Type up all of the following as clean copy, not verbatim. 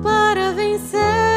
Para vencer.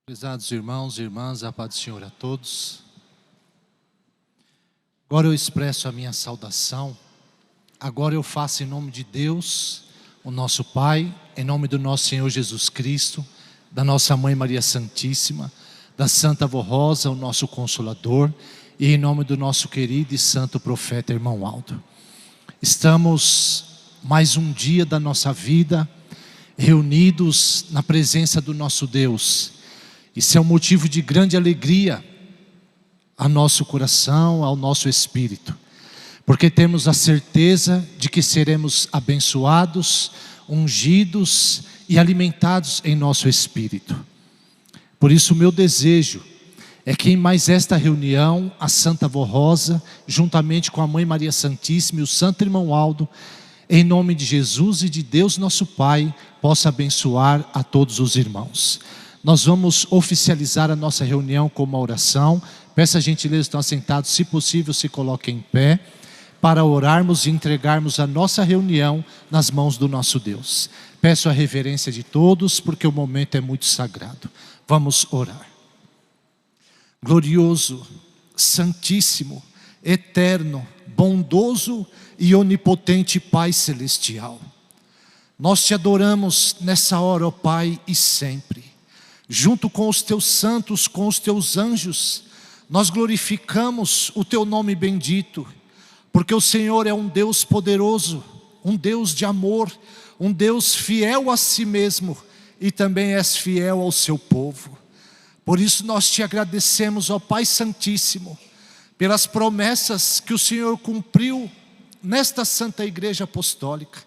Prezados irmãos e irmãs, a paz do Senhor a todos. Agora eu expresso a minha saudação. Agora eu faço em nome de Deus, o nosso Pai, em nome do nosso Senhor Jesus Cristo, da nossa Mãe Maria Santíssima, da Santa Avó Rosa, o nosso Consolador, e em nome do nosso querido e santo profeta irmão Aldo. Estamos mais um dia da nossa vida, reunidos na presença do nosso Deus. Isso é um motivo de grande alegria ao nosso coração, ao nosso espírito, porque temos a certeza de que seremos abençoados, ungidos e alimentados em nosso espírito. Por isso o meu desejo é que em mais esta reunião, a Santa Avó Rosa, juntamente com a Mãe Maria Santíssima e o Santo Irmão Aldo, em nome de Jesus e de Deus nosso Pai, possa abençoar a todos os irmãos. Nós vamos oficializar a nossa reunião com uma oração. Peço a gentileza, estão assentados, se possível se coloquem em pé, para orarmos e entregarmos a nossa reunião nas mãos do nosso Deus. Peço a reverência de todos, porque o momento é muito sagrado. Vamos orar. Glorioso, santíssimo, eterno, bondoso e onipotente Pai Celestial, nós te adoramos nessa hora, ó Pai, e sempre. Junto com os teus santos, com os teus anjos, nós glorificamos o teu nome bendito, porque o Senhor é um Deus poderoso, um Deus de amor, um Deus fiel a si mesmo, e também és fiel ao seu povo. Por isso nós te agradecemos, ó Pai Santíssimo, pelas promessas que o Senhor cumpriu nesta Santa Igreja Apostólica.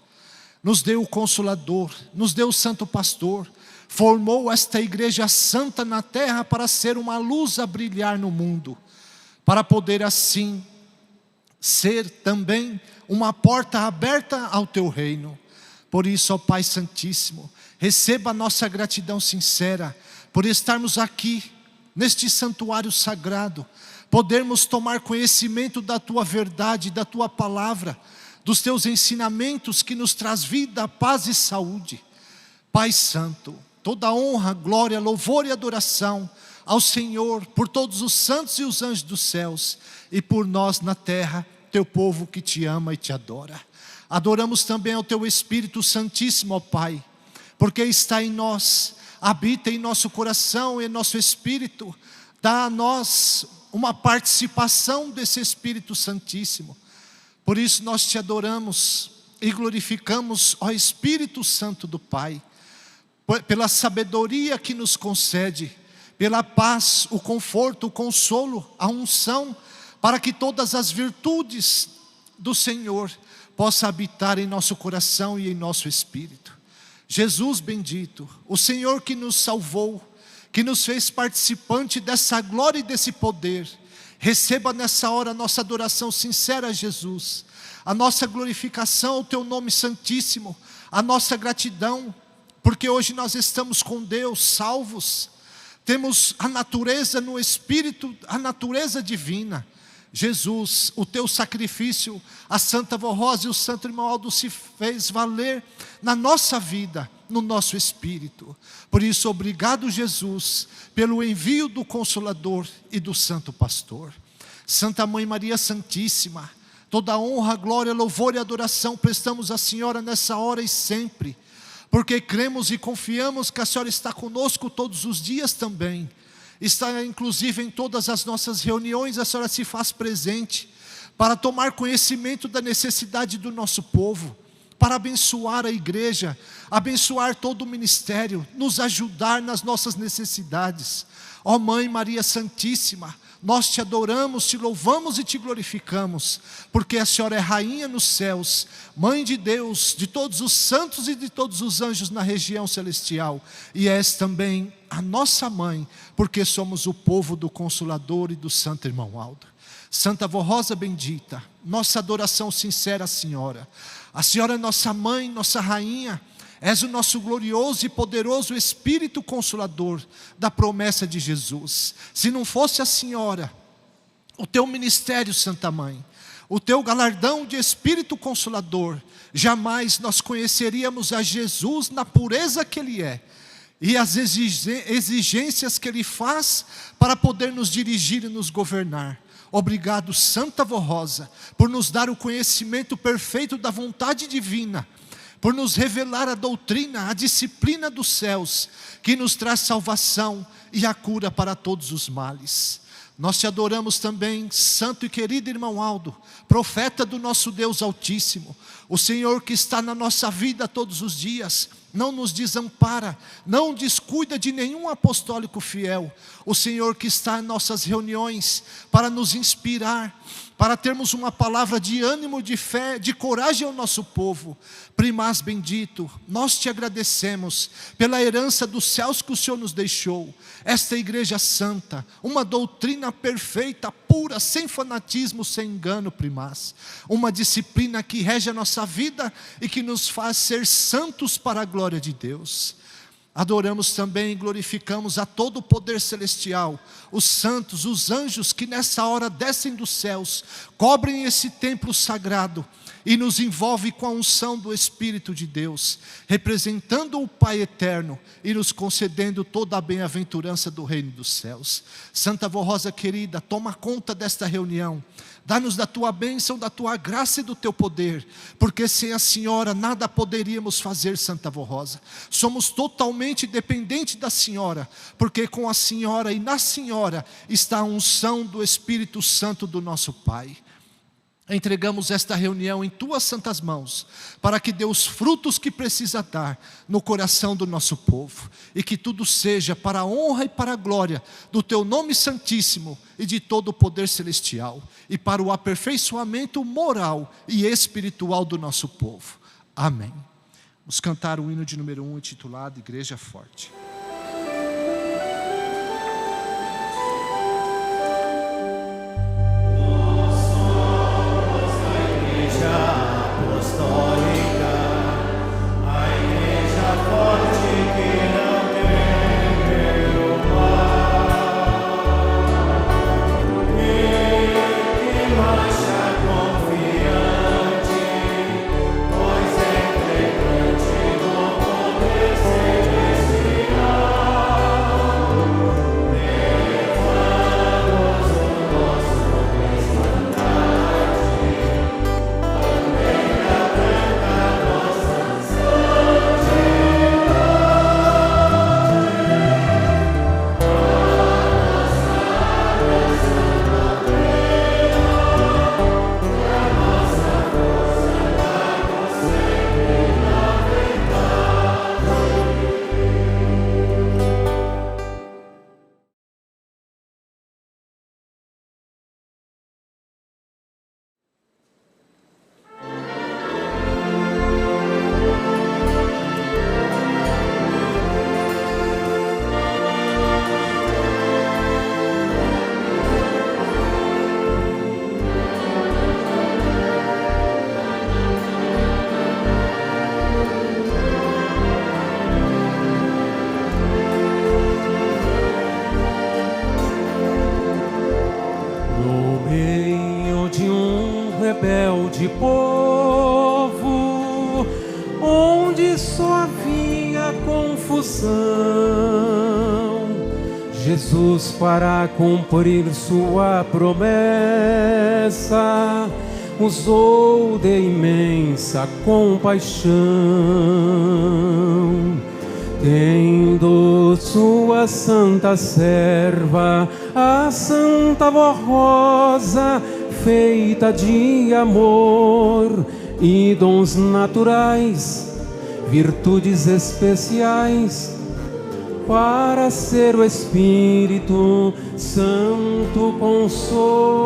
Nos deu o Consolador, nos deu o Santo Pastor, formou esta igreja santa na terra para ser uma luz a brilhar no mundo, para poder assim ser também uma porta aberta ao teu reino. Por isso, ó Pai Santíssimo, receba a nossa gratidão sincera por estarmos aqui neste santuário sagrado, podermos tomar conhecimento da tua verdade, da tua palavra, dos teus ensinamentos que nos traz vida, paz e saúde. Pai Santo, toda honra, glória, louvor e adoração ao Senhor, por todos os santos e os anjos dos céus, e por nós na terra, teu povo que te ama e te adora. Adoramos também ao teu Espírito Santíssimo, ó Pai, porque está em nós, habita em nosso coração e em nosso espírito. Dá a nós uma participação desse Espírito Santíssimo. Por isso nós te adoramos e glorificamos, ó Espírito Santo do Pai, pela sabedoria que nos concede, pela paz, o conforto, o consolo, a unção, para que todas as virtudes do Senhor possam habitar em nosso coração e em nosso espírito. Jesus bendito, o Senhor que nos salvou, que nos fez participante dessa glória e desse poder, receba nessa hora a nossa adoração sincera a Jesus, a nossa glorificação ao teu nome santíssimo, a nossa gratidão, porque hoje nós estamos com Deus, salvos, temos a natureza no Espírito, a natureza divina. Jesus, o teu sacrifício, a Santa Avó Rosa e o Santo Irmão Aldo se fez valer na nossa vida, no nosso espírito. Por isso, obrigado Jesus, pelo envio do Consolador e do Santo Pastor. Santa Mãe Maria Santíssima, toda honra, glória, louvor e adoração prestamos à Senhora nessa hora e sempre, porque cremos e confiamos que a Senhora está conosco todos os dias também. Está inclusive em todas as nossas reuniões, a Senhora se faz presente para tomar conhecimento da necessidade do nosso povo, para abençoar a igreja, abençoar todo o ministério, nos ajudar nas nossas necessidades. Ó Mãe Maria Santíssima, nós te adoramos, te louvamos e te glorificamos, porque a Senhora é Rainha nos céus, Mãe de Deus, de todos os santos e de todos os anjos na região celestial, e és também a nossa Mãe, porque somos o povo do Consolador e do Santo Irmão Aldo. Santa Avó Rosa bendita, nossa adoração sincera à Senhora. A Senhora é nossa Mãe, nossa Rainha, és o nosso glorioso e poderoso Espírito Consolador da promessa de Jesus. Se não fosse a Senhora, o teu ministério, Santa Mãe, o teu galardão de Espírito Consolador, jamais nós conheceríamos a Jesus na pureza que Ele é. e as exigências que Ele faz para poder nos dirigir e nos governar. Obrigado, Santa Vó Rosa, por nos dar o conhecimento perfeito da vontade divina, por nos revelar a doutrina, a disciplina dos céus, que nos traz salvação e a cura para todos os males. Nós te adoramos também, santo e querido irmão Aldo, profeta do nosso Deus Altíssimo, o Senhor que está na nossa vida todos os dias, não nos desampara, não descuida de nenhum apostólico fiel, o Senhor que está em nossas reuniões para nos inspirar, para termos uma palavra de ânimo, de fé, de coragem ao nosso povo. Primaz bendito, nós te agradecemos pela herança dos céus que o Senhor nos deixou, esta igreja santa, uma doutrina perfeita, pura, sem fanatismo, sem engano, Primaz, uma disciplina que rege a nossa vida e que nos faz ser santos para a glória de Deus. Adoramos também e glorificamos a todo o poder celestial, os santos, os anjos que nessa hora descem dos céus, cobrem esse templo sagrado e nos envolve com a unção do Espírito de Deus, representando o Pai eterno e nos concedendo toda a bem-aventurança do reino dos céus. Santa Vó Rosa querida, toma conta desta reunião, dá-nos da tua bênção, da tua graça e do teu poder, porque sem a Senhora nada poderíamos fazer, Santa Vó Rosa. Somos totalmente dependentes da Senhora, porque com a Senhora e na Senhora está a unção do Espírito Santo do nosso Pai. Entregamos esta reunião em tuas santas mãos, para que dê os frutos que precisa dar no coração do nosso povo, e que tudo seja para a honra e para a glória do teu nome santíssimo e de todo o poder celestial, e para o aperfeiçoamento moral e espiritual do nosso povo. Amém. Vamos cantar o hino de número 1, intitulado Igreja Forte. rebelde povo, onde só havia confusão, Jesus, para cumprir sua promessa, usou de imensa compaixão, tendo sua santa serva, a Santa Vó Rosa, feita de amor e dons naturais, virtudes especiais, para ser o Espírito Santo Consolador.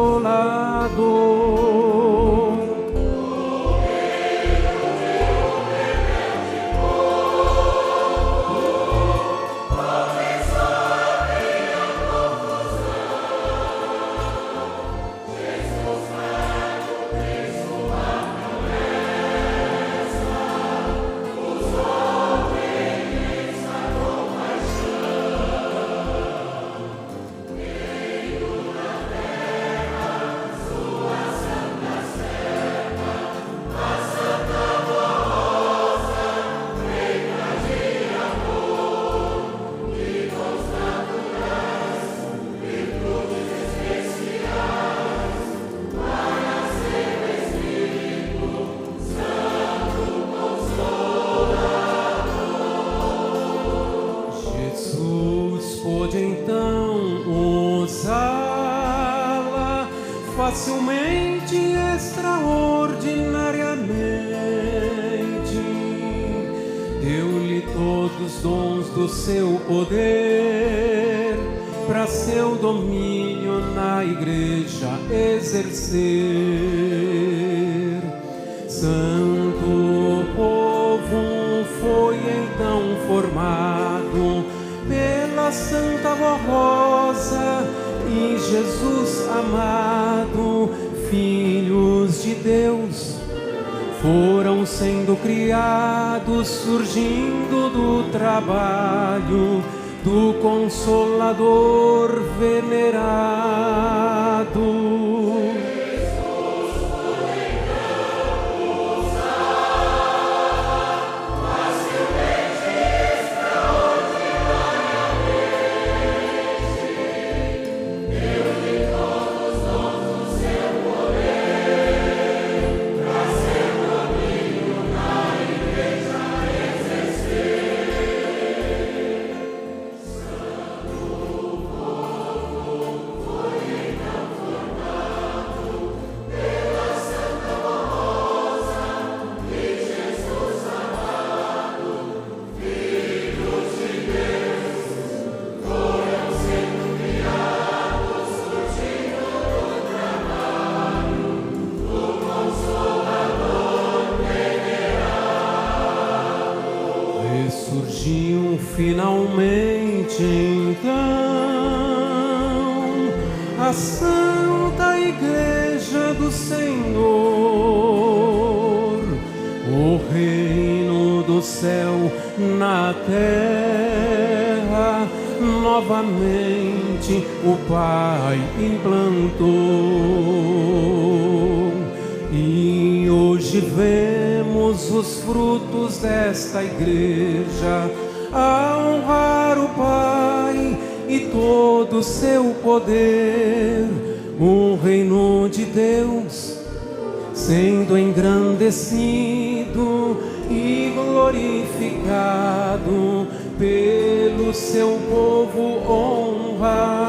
facilmente, extraordinariamente. Deu-lhe todos os dons do seu poder, para seu domínio na igreja exercer. Santo povo foi então formado pela Santa Voz Rosa e Jesus amado, filhos de Deus, foram sendo criados, surgindo do trabalho do Consolador venerado. Surgiu finalmente então a Santa Igreja do Senhor, o reino do céu na terra, novamente o Pai implantou. E hoje vemos os frutos desta igreja, a honrar o Pai e todo o seu poder, o reino de Deus sendo engrandecido e glorificado pelo seu povo honrado.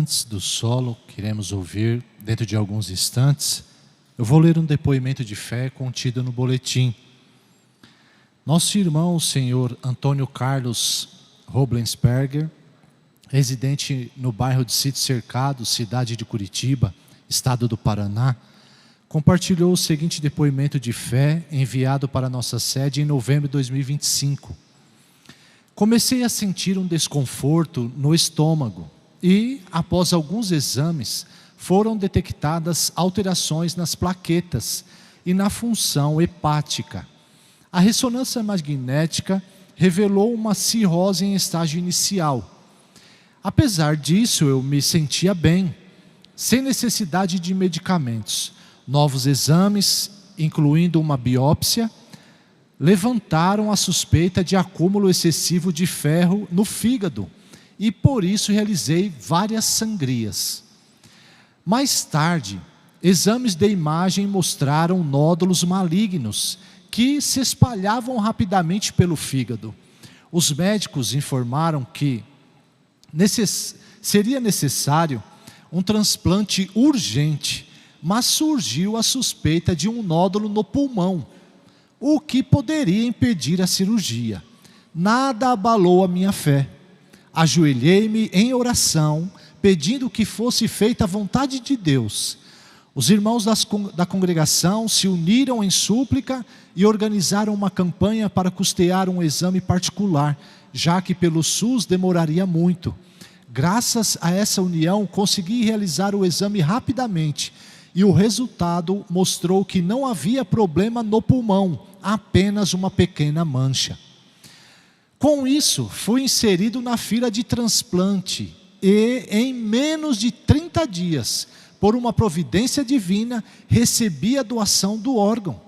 Antes do solo que iremos ouvir dentro de alguns instantes, eu vou ler um depoimento de fé contido no boletim. Nosso irmão, o senhor Antônio Carlos Roblensberger, residente no bairro de Sítio Cercado, cidade de Curitiba, estado do Paraná, compartilhou o seguinte depoimento de fé enviado para a nossa sede em novembro de 2025. Comecei a sentir um desconforto no estômago e, após alguns exames, foram detectadas alterações nas plaquetas e na função hepática. A ressonância magnética revelou uma cirrose em estágio inicial. Apesar disso, eu me sentia bem, sem necessidade de medicamentos. Novos exames, incluindo uma biópsia, levantaram a suspeita de acúmulo excessivo de ferro no fígado e por isso realizei várias sangrias. Mais tarde, exames de imagem mostraram nódulos malignos que se espalhavam rapidamente pelo fígado. Os médicos informaram que seria necessário um transplante urgente, mas surgiu a suspeita de um nódulo no pulmão, o que poderia impedir a cirurgia. Nada abalou a minha fé. Ajoelhei-me em oração, pedindo que fosse feita a vontade de Deus. Os irmãos da congregação se uniram em súplica e organizaram uma campanha para custear um exame particular, já que pelo SUS demoraria muito. Graças a essa união, consegui realizar o exame rapidamente e o resultado mostrou que não havia problema no pulmão, apenas uma pequena mancha. Com isso, fui inserido na fila de transplante e, em menos de 30 dias, por uma providência divina, recebi a doação do órgão.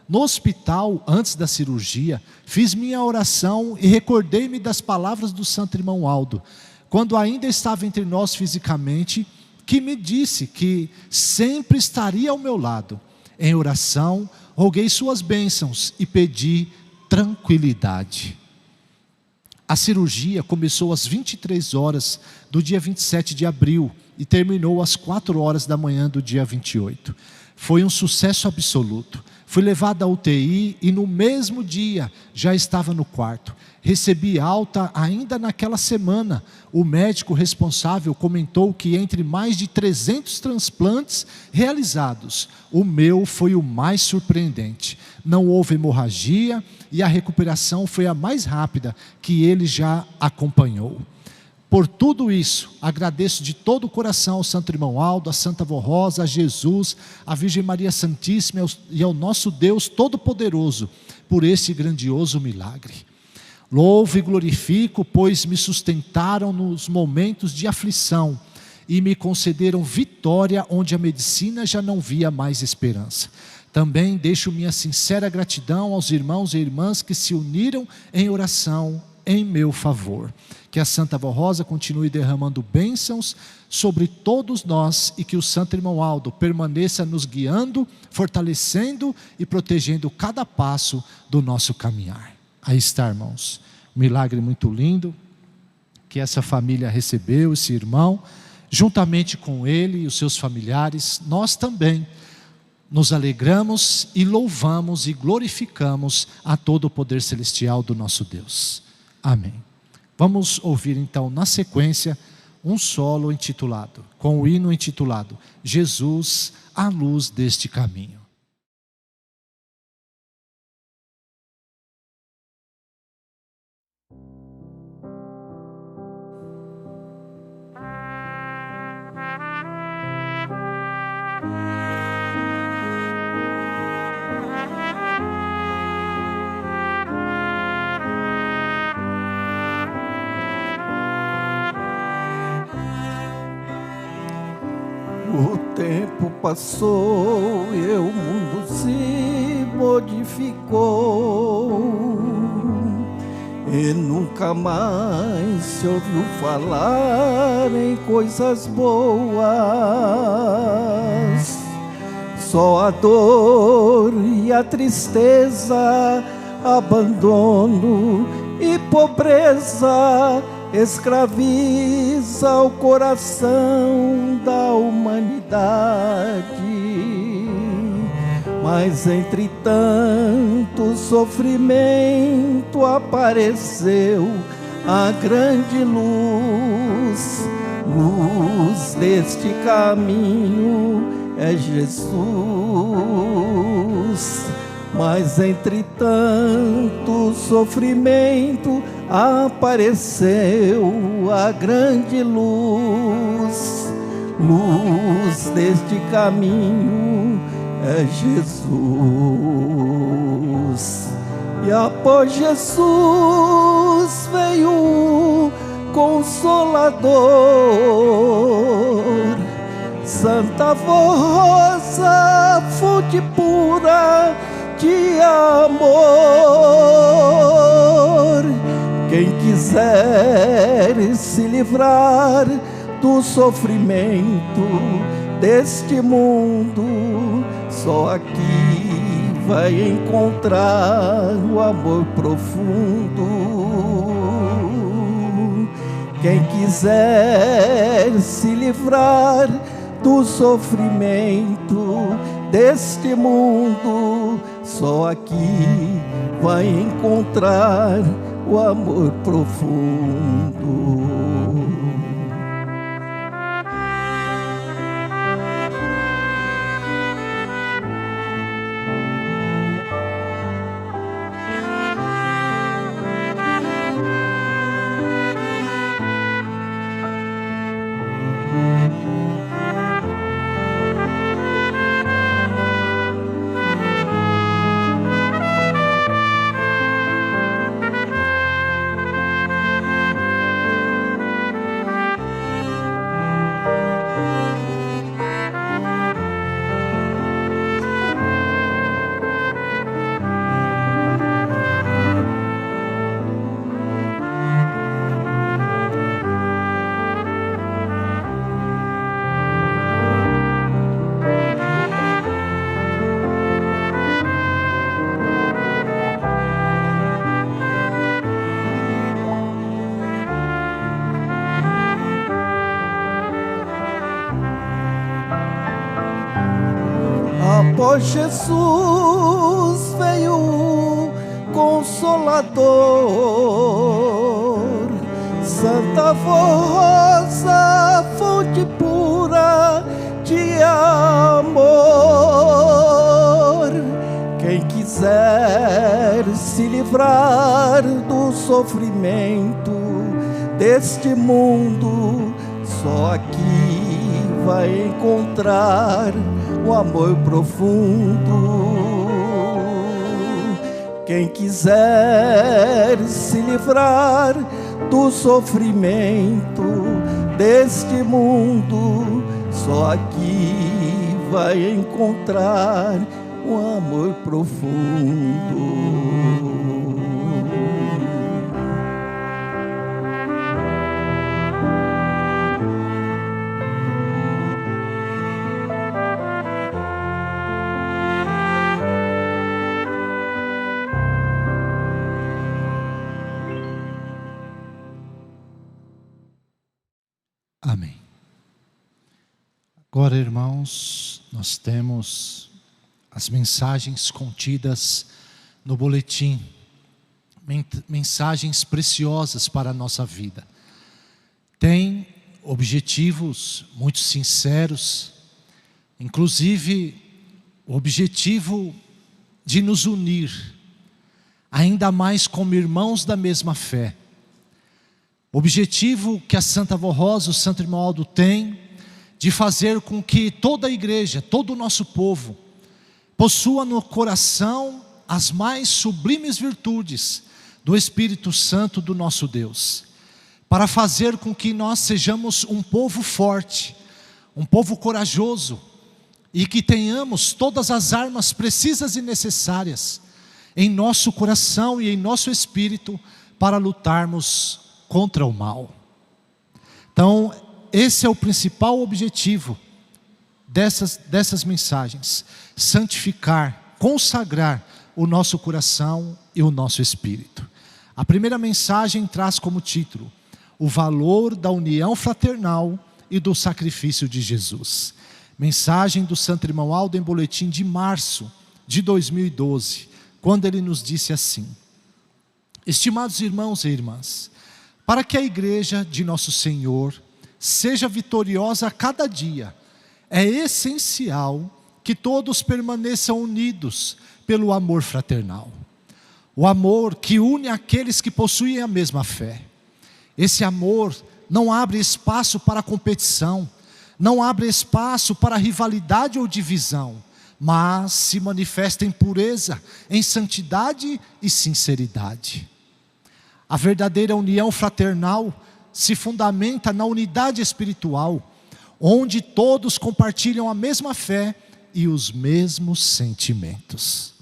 No hospital, antes da cirurgia, fiz minha oração e recordei-me das palavras do santo irmão Aldo, quando ainda estava entre nós fisicamente, que me disse que sempre estaria ao meu lado. Em oração, roguei suas bênçãos e pedi tranquilidade. A cirurgia começou às 23 horas do dia 27 de abril e terminou às 4 horas da manhã do dia 28. Foi um sucesso absoluto. Fui levado à UTI e no mesmo dia já estava no quarto. Recebi alta ainda naquela semana. O médico responsável comentou que entre mais de 300 transplantes realizados, o meu foi o mais surpreendente. Não houve hemorragia e a recuperação foi a mais rápida que ele já acompanhou. Por tudo isso, agradeço de todo o coração ao Santo Irmão Aldo, a Santa Vó Rosa, a Jesus, a Virgem Maria Santíssima e ao nosso Deus Todo-Poderoso por esse grandioso milagre. Louvo e glorifico, pois me sustentaram nos momentos de aflição e me concederam vitória onde a medicina já não via mais esperança. Também deixo minha sincera gratidão aos irmãos e irmãs que se uniram em oração em meu favor. Que a Santa Vó Rosa continue derramando bênçãos sobre todos nós e que o Santo Irmão Aldo permaneça nos guiando, fortalecendo e protegendo cada passo do nosso caminhar. Aí está, irmãos, um milagre muito lindo que essa família recebeu, esse irmão, juntamente com ele e os seus familiares. Nós também nos alegramos e louvamos e glorificamos a todo o poder celestial do nosso Deus. Amém. Vamos ouvir então na sequência um solo intitulado, com o hino intitulado Jesus, a luz deste caminho. O tempo passou e o mundo se modificou e nunca mais se ouviu falar em coisas boas. Só a dor e a tristeza, abandono e pobreza escraviza o coração da humanidade. Mas entre tanto sofrimento apareceu a grande luz. Luz deste caminho é Jesus. Mas entre tanto sofrimento apareceu a grande luz. Luz deste caminho é Jesus. E após Jesus veio o Consolador, Santa Rosa, fonte pura de amor. Quem quiser se livrar do sofrimento deste mundo, só aqui vai encontrar o amor profundo. Quem quiser se livrar do sofrimento deste mundo, só aqui vai encontrar o amor profundo. Após Jesus veio o Consolador, Santa Rosa, fonte pura de amor. Quem quiser se livrar do sofrimento deste mundo, só aqui vai encontrar o amor profundo. Quem quiser se livrar do sofrimento deste mundo, só aqui vai encontrar um amor profundo. Amém. Agora, irmãos, nós temos as mensagens contidas no boletim, mensagens preciosas para a nossa vida. Tem objetivos muito sinceros, inclusive o objetivo de nos unir, ainda mais como irmãos da mesma fé. O objetivo que a Santa Vó Rosa, o Santo Irmão Aldo tem, de fazer com que toda a igreja, todo o nosso povo, possua no coração as mais sublimes virtudes do Espírito Santo do nosso Deus, para fazer com que nós sejamos um povo forte, um povo corajoso, e que tenhamos todas as armas precisas e necessárias em nosso coração e em nosso espírito para lutarmos contra o mal. Então, esse é o principal objetivo dessas mensagens: santificar, consagrar o nosso coração e o nosso espírito. A primeira mensagem traz como título: o valor da união fraternal e do sacrifício de Jesus. Mensagem do Santo Irmão Aldo em boletim de março de 2012, quando ele nos disse assim: estimados irmãos e irmãs, para que a igreja de nosso Senhor seja vitoriosa a cada dia, é essencial que todos permaneçam unidos pelo amor fraternal. O amor que une aqueles que possuem a mesma fé. Esse amor não abre espaço para competição, não abre espaço para rivalidade ou divisão, mas se manifesta em pureza, em santidade e sinceridade. A verdadeira união fraternal se fundamenta na unidade espiritual, onde todos compartilham a mesma fé e os mesmos sentimentos.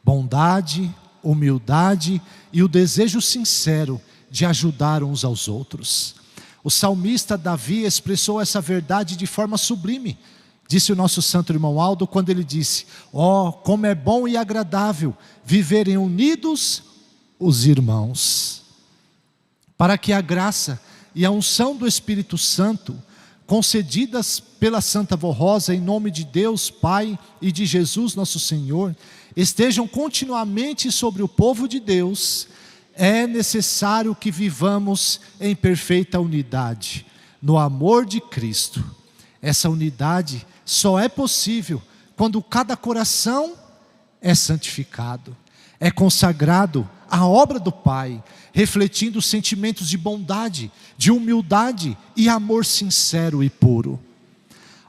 Bondade, humildade e o desejo sincero de ajudar uns aos outros. O salmista Davi expressou essa verdade de forma sublime. Disse o nosso santo irmão Aldo quando ele disse: ó, como é bom e agradável viverem unidos os irmãos. Para que a graça e a unção do Espírito Santo, concedidas pela Santa Vó Rosa em nome de Deus Pai e de Jesus nosso Senhor, estejam continuamente sobre o povo de Deus, é necessário que vivamos em perfeita unidade, no amor de Cristo. Essa unidade só é possível quando cada coração é santificado, é consagrado à obra do Pai, refletindo sentimentos de bondade, de humildade e amor sincero e puro.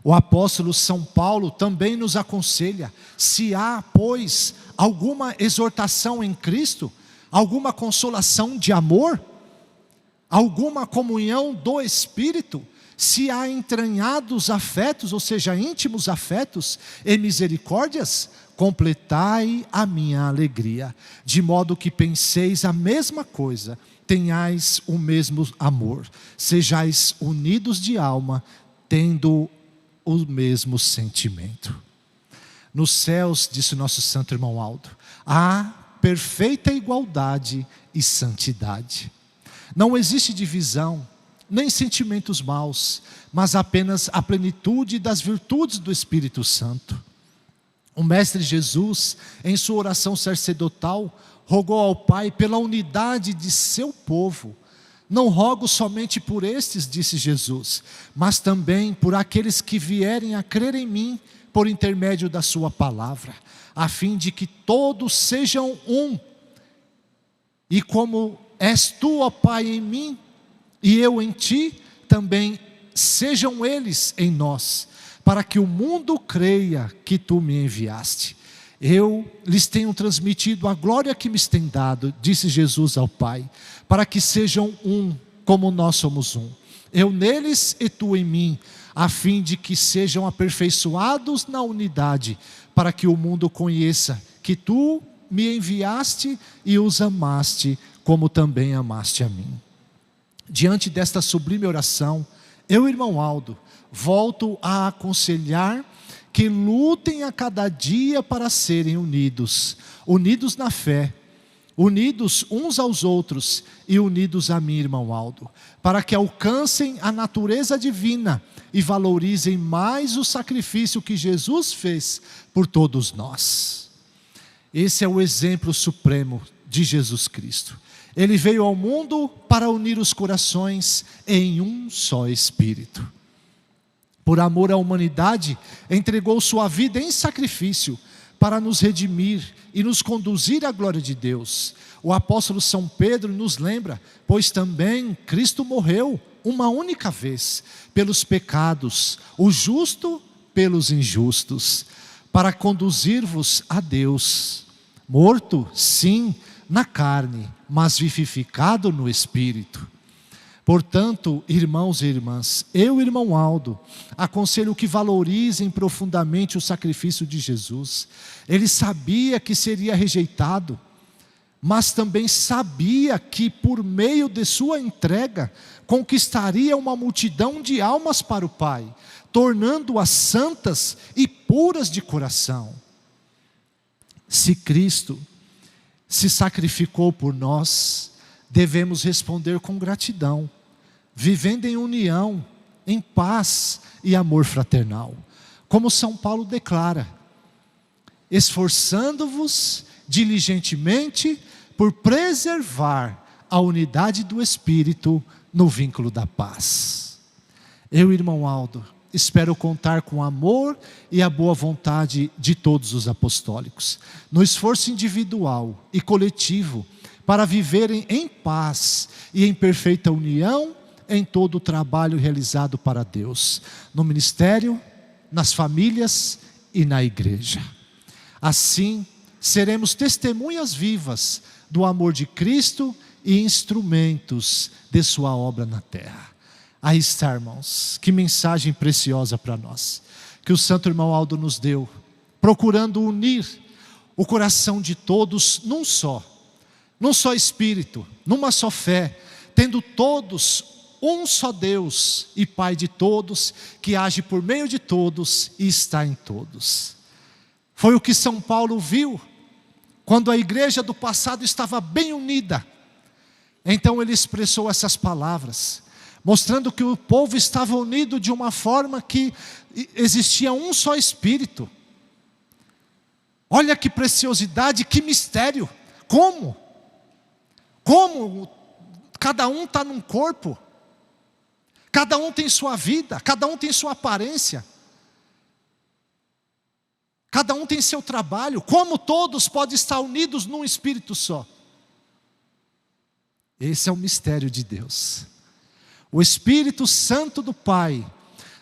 O apóstolo São Paulo também nos aconselha: se há, pois, alguma exortação em Cristo, alguma consolação de amor, alguma comunhão do Espírito, se há entranhados afetos, ou seja, íntimos afetos e misericórdias, completai a minha alegria, de modo que penseis a mesma coisa, tenhais o mesmo amor, sejais unidos de alma, tendo o mesmo sentimento. Nos céus, disse o nosso santo irmão Aldo, há perfeita igualdade e santidade. Não existe divisão, nem sentimentos maus, mas apenas a plenitude das virtudes do Espírito Santo. O Mestre Jesus, em sua oração sacerdotal, rogou ao Pai pela unidade de seu povo. Não rogo somente por estes, disse Jesus, mas também por aqueles que vierem a crer em mim, por intermédio da sua palavra, a fim de que todos sejam um. E como és tu, ó Pai, em mim, e eu em ti, também sejam eles em nós, para que o mundo creia que tu me enviaste. Eu lhes tenho transmitido a glória que me tem dado, disse Jesus ao Pai, para que sejam um, como nós somos um. Eu neles e tu em mim, a fim de que sejam aperfeiçoados na unidade, para que o mundo conheça que tu me enviaste e os amaste, como também amaste a mim. Diante desta sublime oração, eu, irmão Aldo, volto a aconselhar que lutem a cada dia para serem unidos, unidos na fé, unidos uns aos outros e unidos a mim, irmão Aldo, para que alcancem a natureza divina e valorizem mais o sacrifício que Jesus fez por todos nós. Esse é o exemplo supremo de Jesus Cristo. Ele veio ao mundo para unir os corações em um só Espírito. Por amor à humanidade, entregou sua vida em sacrifício para nos redimir e nos conduzir à glória de Deus. O apóstolo São Pedro nos lembra, pois também Cristo morreu uma única vez pelos pecados, o justo pelos injustos, para conduzir-vos a Deus, morto, sim, na carne, mas vivificado no Espírito. Portanto, irmãos e irmãs, eu, irmão Aldo, aconselho que valorizem profundamente o sacrifício de Jesus. Ele sabia que seria rejeitado, mas também sabia que por meio de sua entrega, conquistaria uma multidão de almas para o Pai, tornando-as santas e puras de coração. Se Cristo se sacrificou por nós, devemos responder com gratidão, vivendo em união, em paz e amor fraternal. Como São Paulo declara: esforçando-vos diligentemente por preservar a unidade do Espírito no vínculo da paz. Eu, irmão Aldo, espero contar com o amor e a boa vontade de todos os apostólicos, no esforço individual e coletivo, para viverem em paz e em perfeita união em todo o trabalho realizado para Deus, no ministério, nas famílias e na igreja. Assim, seremos testemunhas vivas do amor de Cristo e instrumentos de sua obra na terra. Aí está, irmãos, que mensagem preciosa para nós, que o santo irmão Aldo nos deu, procurando unir o coração de todos num só Espírito, numa só fé, tendo todos um só Deus e Pai de todos, que age por meio de todos e está em todos. Foi o que São Paulo viu, quando a igreja do passado estava bem unida. Então ele expressou essas palavras, mostrando que o povo estava unido de uma forma que existia um só Espírito. Olha que preciosidade, que mistério. Como cada um está num corpo, cada um tem sua vida, cada um tem sua aparência, cada um tem seu trabalho. Como todos podem estar unidos num Espírito só? Esse é o mistério de Deus. O Espírito Santo do Pai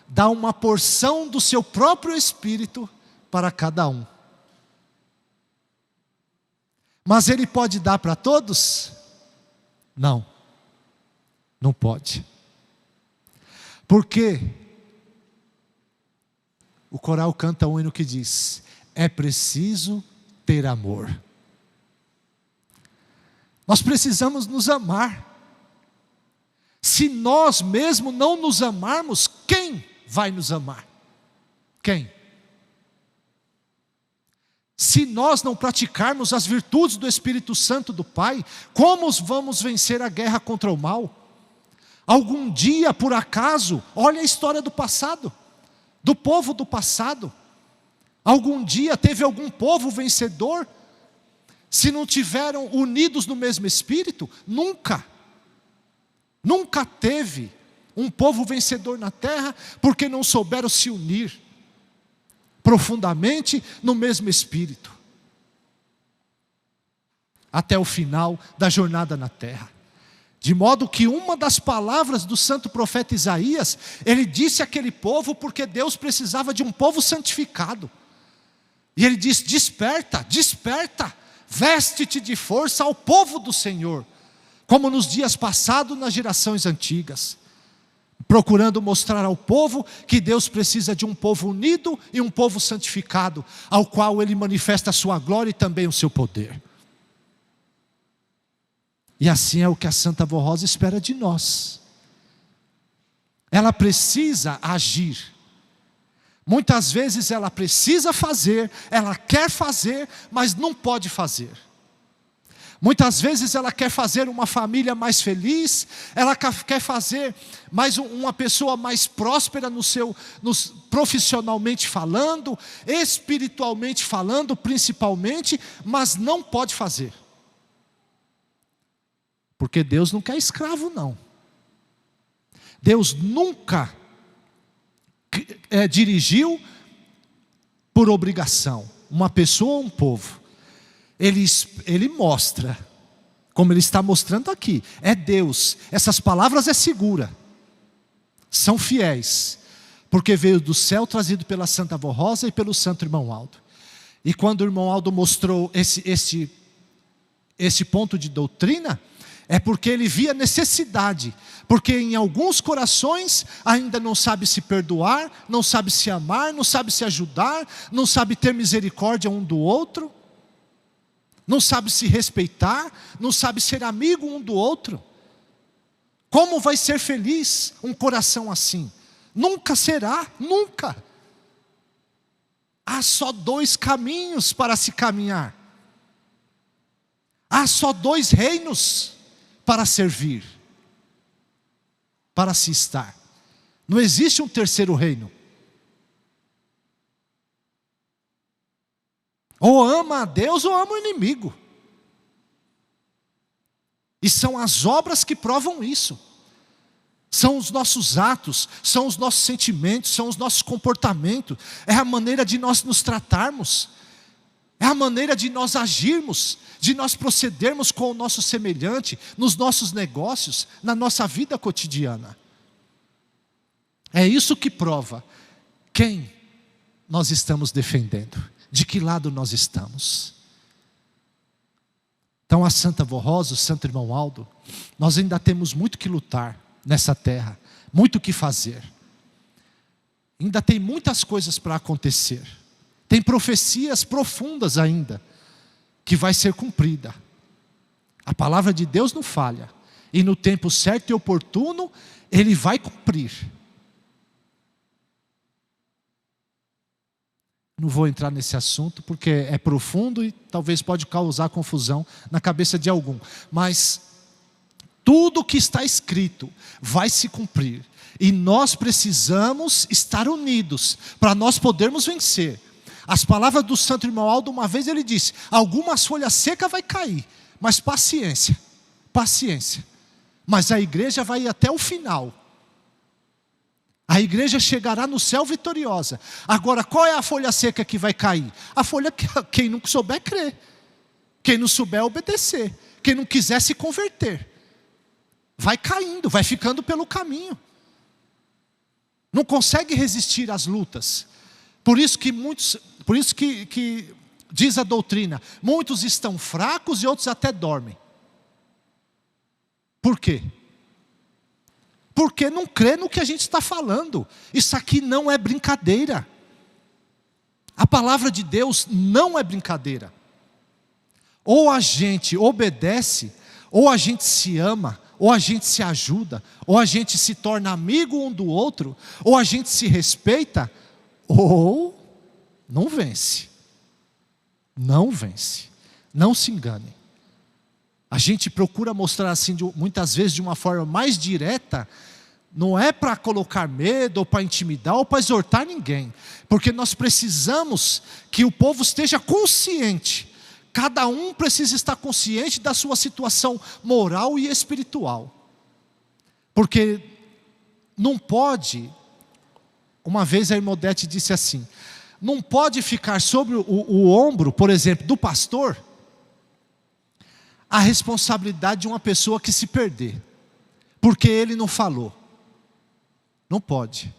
dá uma porção do seu próprio Espírito para cada um. Mas Ele pode dar para todos? Não, não pode. Porque o coral canta um hino que diz: é preciso ter amor. Nós precisamos nos amar. Se nós mesmos não nos amarmos, quem vai nos amar? Quem? Se nós não praticarmos as virtudes do Espírito Santo do Pai, como vamos vencer a guerra contra o mal? Algum dia, por acaso, olha a história do passado, do povo do passado. Algum dia teve algum povo vencedor? Se não tiveram unidos no mesmo Espírito? Nunca. Nunca teve um povo vencedor na terra, porque não souberam se unir profundamente no mesmo Espírito, até o final da jornada na terra. De modo que uma das palavras do santo profeta Isaías, ele disse àquele povo, porque Deus precisava de um povo santificado, e ele diz: desperta, desperta, veste-te de força ao povo do Senhor, como nos dias passados, nas gerações antigas, procurando mostrar ao povo que Deus precisa de um povo unido e um povo santificado, ao qual Ele manifesta a sua glória e também o seu poder. E assim é o que a Santa Avó Rosa espera de nós. Ela precisa agir. Muitas vezes ela precisa fazer, ela quer fazer, mas não pode fazer. Muitas vezes ela quer fazer uma família mais feliz, ela quer fazer uma pessoa mais próspera profissionalmente falando, espiritualmente falando principalmente, mas não pode fazer. Porque Deus não quer escravo, não. Deus nunca dirigiu por obrigação uma pessoa ou um povo. Ele mostra, como Ele está mostrando aqui, é Deus. Essas palavras é segura, são fiéis, porque veio do céu, trazido pela Santa Avó Rosa e pelo santo irmão Aldo. E quando o irmão Aldo mostrou esse ponto de doutrina, é porque ele via necessidade, porque em alguns corações ainda não sabe se perdoar, não sabe se amar, não sabe se ajudar, não sabe ter misericórdia um do outro, não sabe se respeitar, não sabe ser amigo um do outro. Como vai ser feliz um coração assim? Nunca será, nunca. Há só dois caminhos para se caminhar. Há só dois reinos para servir: para se estar. Não existe um terceiro reino. Ou ama a Deus ou ama o inimigo. E são as obras que provam isso. São os nossos atos, são os nossos sentimentos, são os nossos comportamentos. É a maneira de nós nos tratarmos. É a maneira de nós agirmos, de nós procedermos com o nosso semelhante, nos nossos negócios, na nossa vida cotidiana. É isso que prova quem nós estamos defendendo, de que lado nós estamos. Então a Santa Vó Rosa, o Santo Irmão Aldo, nós ainda temos muito que lutar nessa terra, muito o que fazer. Ainda tem muitas coisas para acontecer. Tem profecias profundas ainda, que vai ser cumprida. A palavra de Deus não falha. E no tempo certo e oportuno, Ele vai cumprir. Não vou entrar nesse assunto, porque é profundo e talvez pode causar confusão na cabeça de algum. Mas tudo que está escrito vai se cumprir. E nós precisamos estar unidos, para nós podermos vencer. As palavras do Santo Irmão Aldo, uma vez ele disse: algumas folhas secas vai cair, mas paciência, paciência. Mas a igreja vai até o final. A igreja chegará no céu vitoriosa. Agora, qual é a folha seca que vai cair? A folha que quem não souber crer, quem não souber obedecer, quem não quiser se converter. Vai caindo, vai ficando pelo caminho. Não consegue resistir às lutas. Por isso que diz a doutrina, muitos estão fracos e outros até dormem. Por quê? Porque não crê no que a gente está falando. Isso aqui não é brincadeira. A palavra de Deus não é brincadeira. Ou a gente obedece, ou a gente se ama, ou a gente se ajuda, ou a gente se torna amigo um do outro, ou a gente se respeita, ou não vence. Não vence. Não se engane. A gente procura mostrar assim, muitas vezes de uma forma mais direta, não é para colocar medo, ou para intimidar, ou para exortar ninguém. Porque nós precisamos que o povo esteja consciente. Cada um precisa estar consciente da sua situação moral e espiritual. Porque não pode, uma vez a irmã Odete disse assim, não pode ficar sobre o ombro, por exemplo, do pastor, a responsabilidade de uma pessoa que se perder, porque ele não falou. Não pode.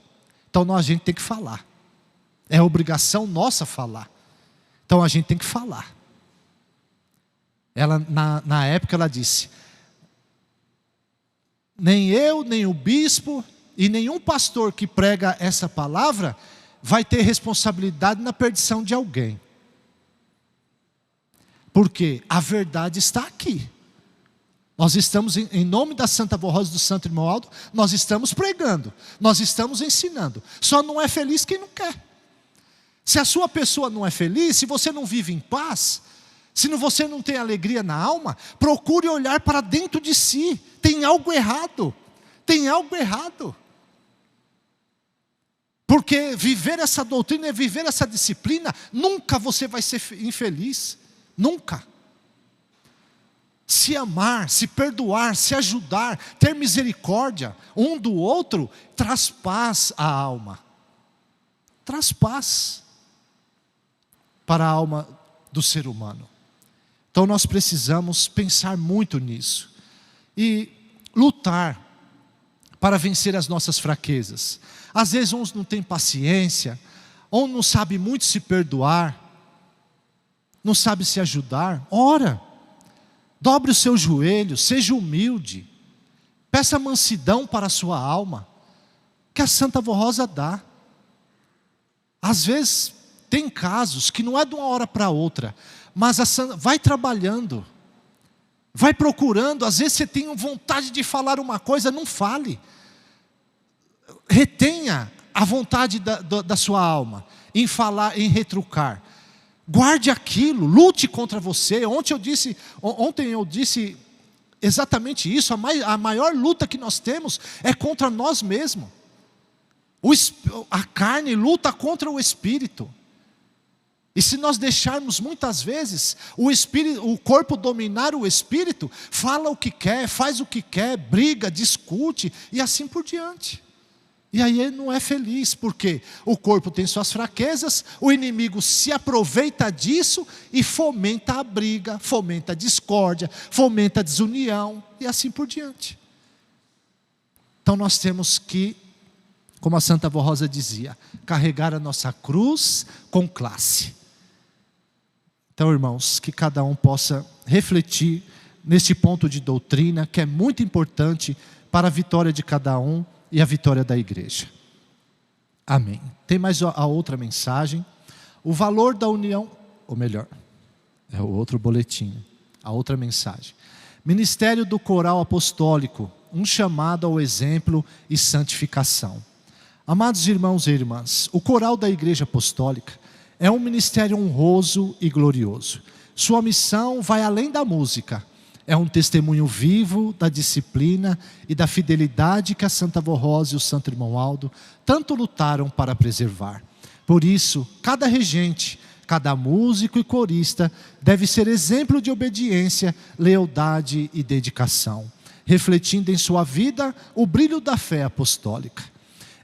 Então a gente tem que falar. É obrigação nossa falar. Então a gente tem que falar. Ela, na época ela disse, nem eu, nem o bispo e nenhum pastor que prega essa palavra vai ter responsabilidade na perdição de alguém. Porque a verdade está aqui. Nós estamos, em nome da Santa Vó Rosa do Santo Irmão Aldo, nós estamos pregando, nós estamos ensinando. Só não é feliz quem não quer. Se a sua pessoa não é feliz, se você não vive em paz, se você não tem alegria na alma, procure olhar para dentro de si. Tem algo errado. Tem algo errado. Porque viver essa doutrina, viver essa disciplina, nunca você vai ser infeliz. Nunca. Se amar, se perdoar, se ajudar, ter misericórdia um do outro, traz paz à alma. Traz paz para a alma do ser humano. Então nós precisamos pensar muito nisso. E lutar para vencer as nossas fraquezas. Às vezes uns não têm paciência, ou não sabe muito se perdoar, não sabe se ajudar. Ora, dobre os seus joelhos, seja humilde, peça mansidão para a sua alma, que a Santa Vó Rosa dá. Às vezes tem casos que não é de uma hora para outra, mas vai trabalhando, vai procurando. Às vezes você tem vontade de falar uma coisa, não fale. Retenha a vontade da sua alma em falar, em retrucar. Guarde aquilo, lute contra você. Ontem eu disse exatamente isso, a maior luta que nós temos é contra nós mesmos. A carne luta contra o espírito. E se nós deixarmos muitas vezes o corpo dominar o espírito, fala o que quer, faz o que quer, briga, discute e assim por diante. E aí ele não é feliz, porque o corpo tem suas fraquezas, o inimigo se aproveita disso e fomenta a briga, fomenta a discórdia, fomenta a desunião e assim por diante. Então nós temos que, como a Santa Avó Rosa dizia, carregar a nossa cruz com classe. Então, irmãos, que cada um possa refletir nesse ponto de doutrina, que é muito importante para a vitória de cada um e a vitória da igreja. Amém. Tem mais a outra mensagem. O valor da união, ou melhor, é o outro boletim, a outra mensagem. Ministério do Coral Apostólico, um chamado ao exemplo e santificação. Amados irmãos e irmãs, o coral da Igreja Apostólica é um ministério honroso e glorioso. Sua missão vai além da música. É um testemunho vivo da disciplina e da fidelidade que a Santa Avó Rosa e o Santo Irmão Aldo tanto lutaram para preservar. Por isso, cada regente, cada músico e corista deve ser exemplo de obediência, lealdade e dedicação, refletindo em sua vida o brilho da fé apostólica.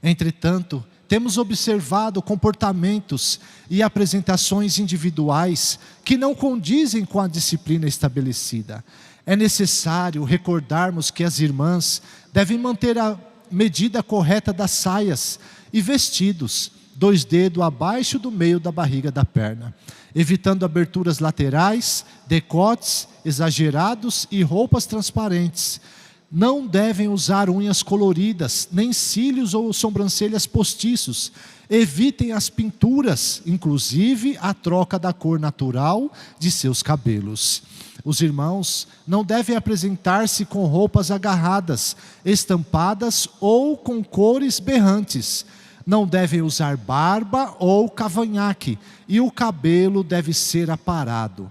Entretanto, temos observado comportamentos e apresentações individuais que não condizem com a disciplina estabelecida. É necessário recordarmos que as irmãs devem manter a medida correta das saias e vestidos, 2 dedos abaixo do meio da barriga da perna, evitando aberturas laterais, decotes exagerados e roupas transparentes. Não devem usar unhas coloridas, nem cílios ou sobrancelhas postiços. Evitem as pinturas, inclusive a troca da cor natural de seus cabelos. Os irmãos não devem apresentar-se com roupas agarradas, estampadas ou com cores berrantes. Não devem usar barba ou cavanhaque, e o cabelo deve ser aparado.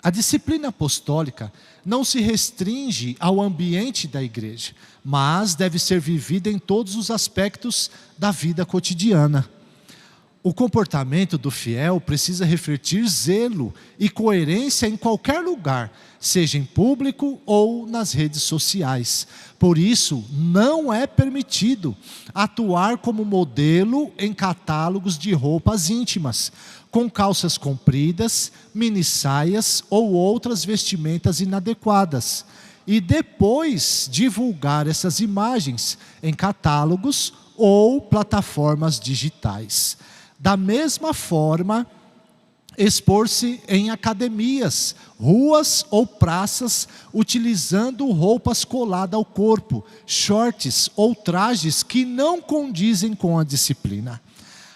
A disciplina apostólica não se restringe ao ambiente da igreja, mas deve ser vivida em todos os aspectos da vida cotidiana. O comportamento do fiel precisa refletir zelo e coerência em qualquer lugar, seja em público ou nas redes sociais. Por isso, não é permitido atuar como modelo em catálogos de roupas íntimas, com calças compridas, mini-saias ou outras vestimentas inadequadas, e depois divulgar essas imagens em catálogos ou plataformas digitais. Da mesma forma, expor-se em academias, ruas ou praças, utilizando roupas coladas ao corpo, shorts ou trajes que não condizem com a disciplina.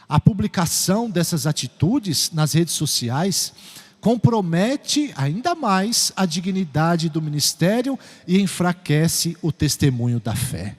A publicação dessas atitudes nas redes sociais compromete ainda mais a dignidade do ministério e enfraquece o testemunho da fé.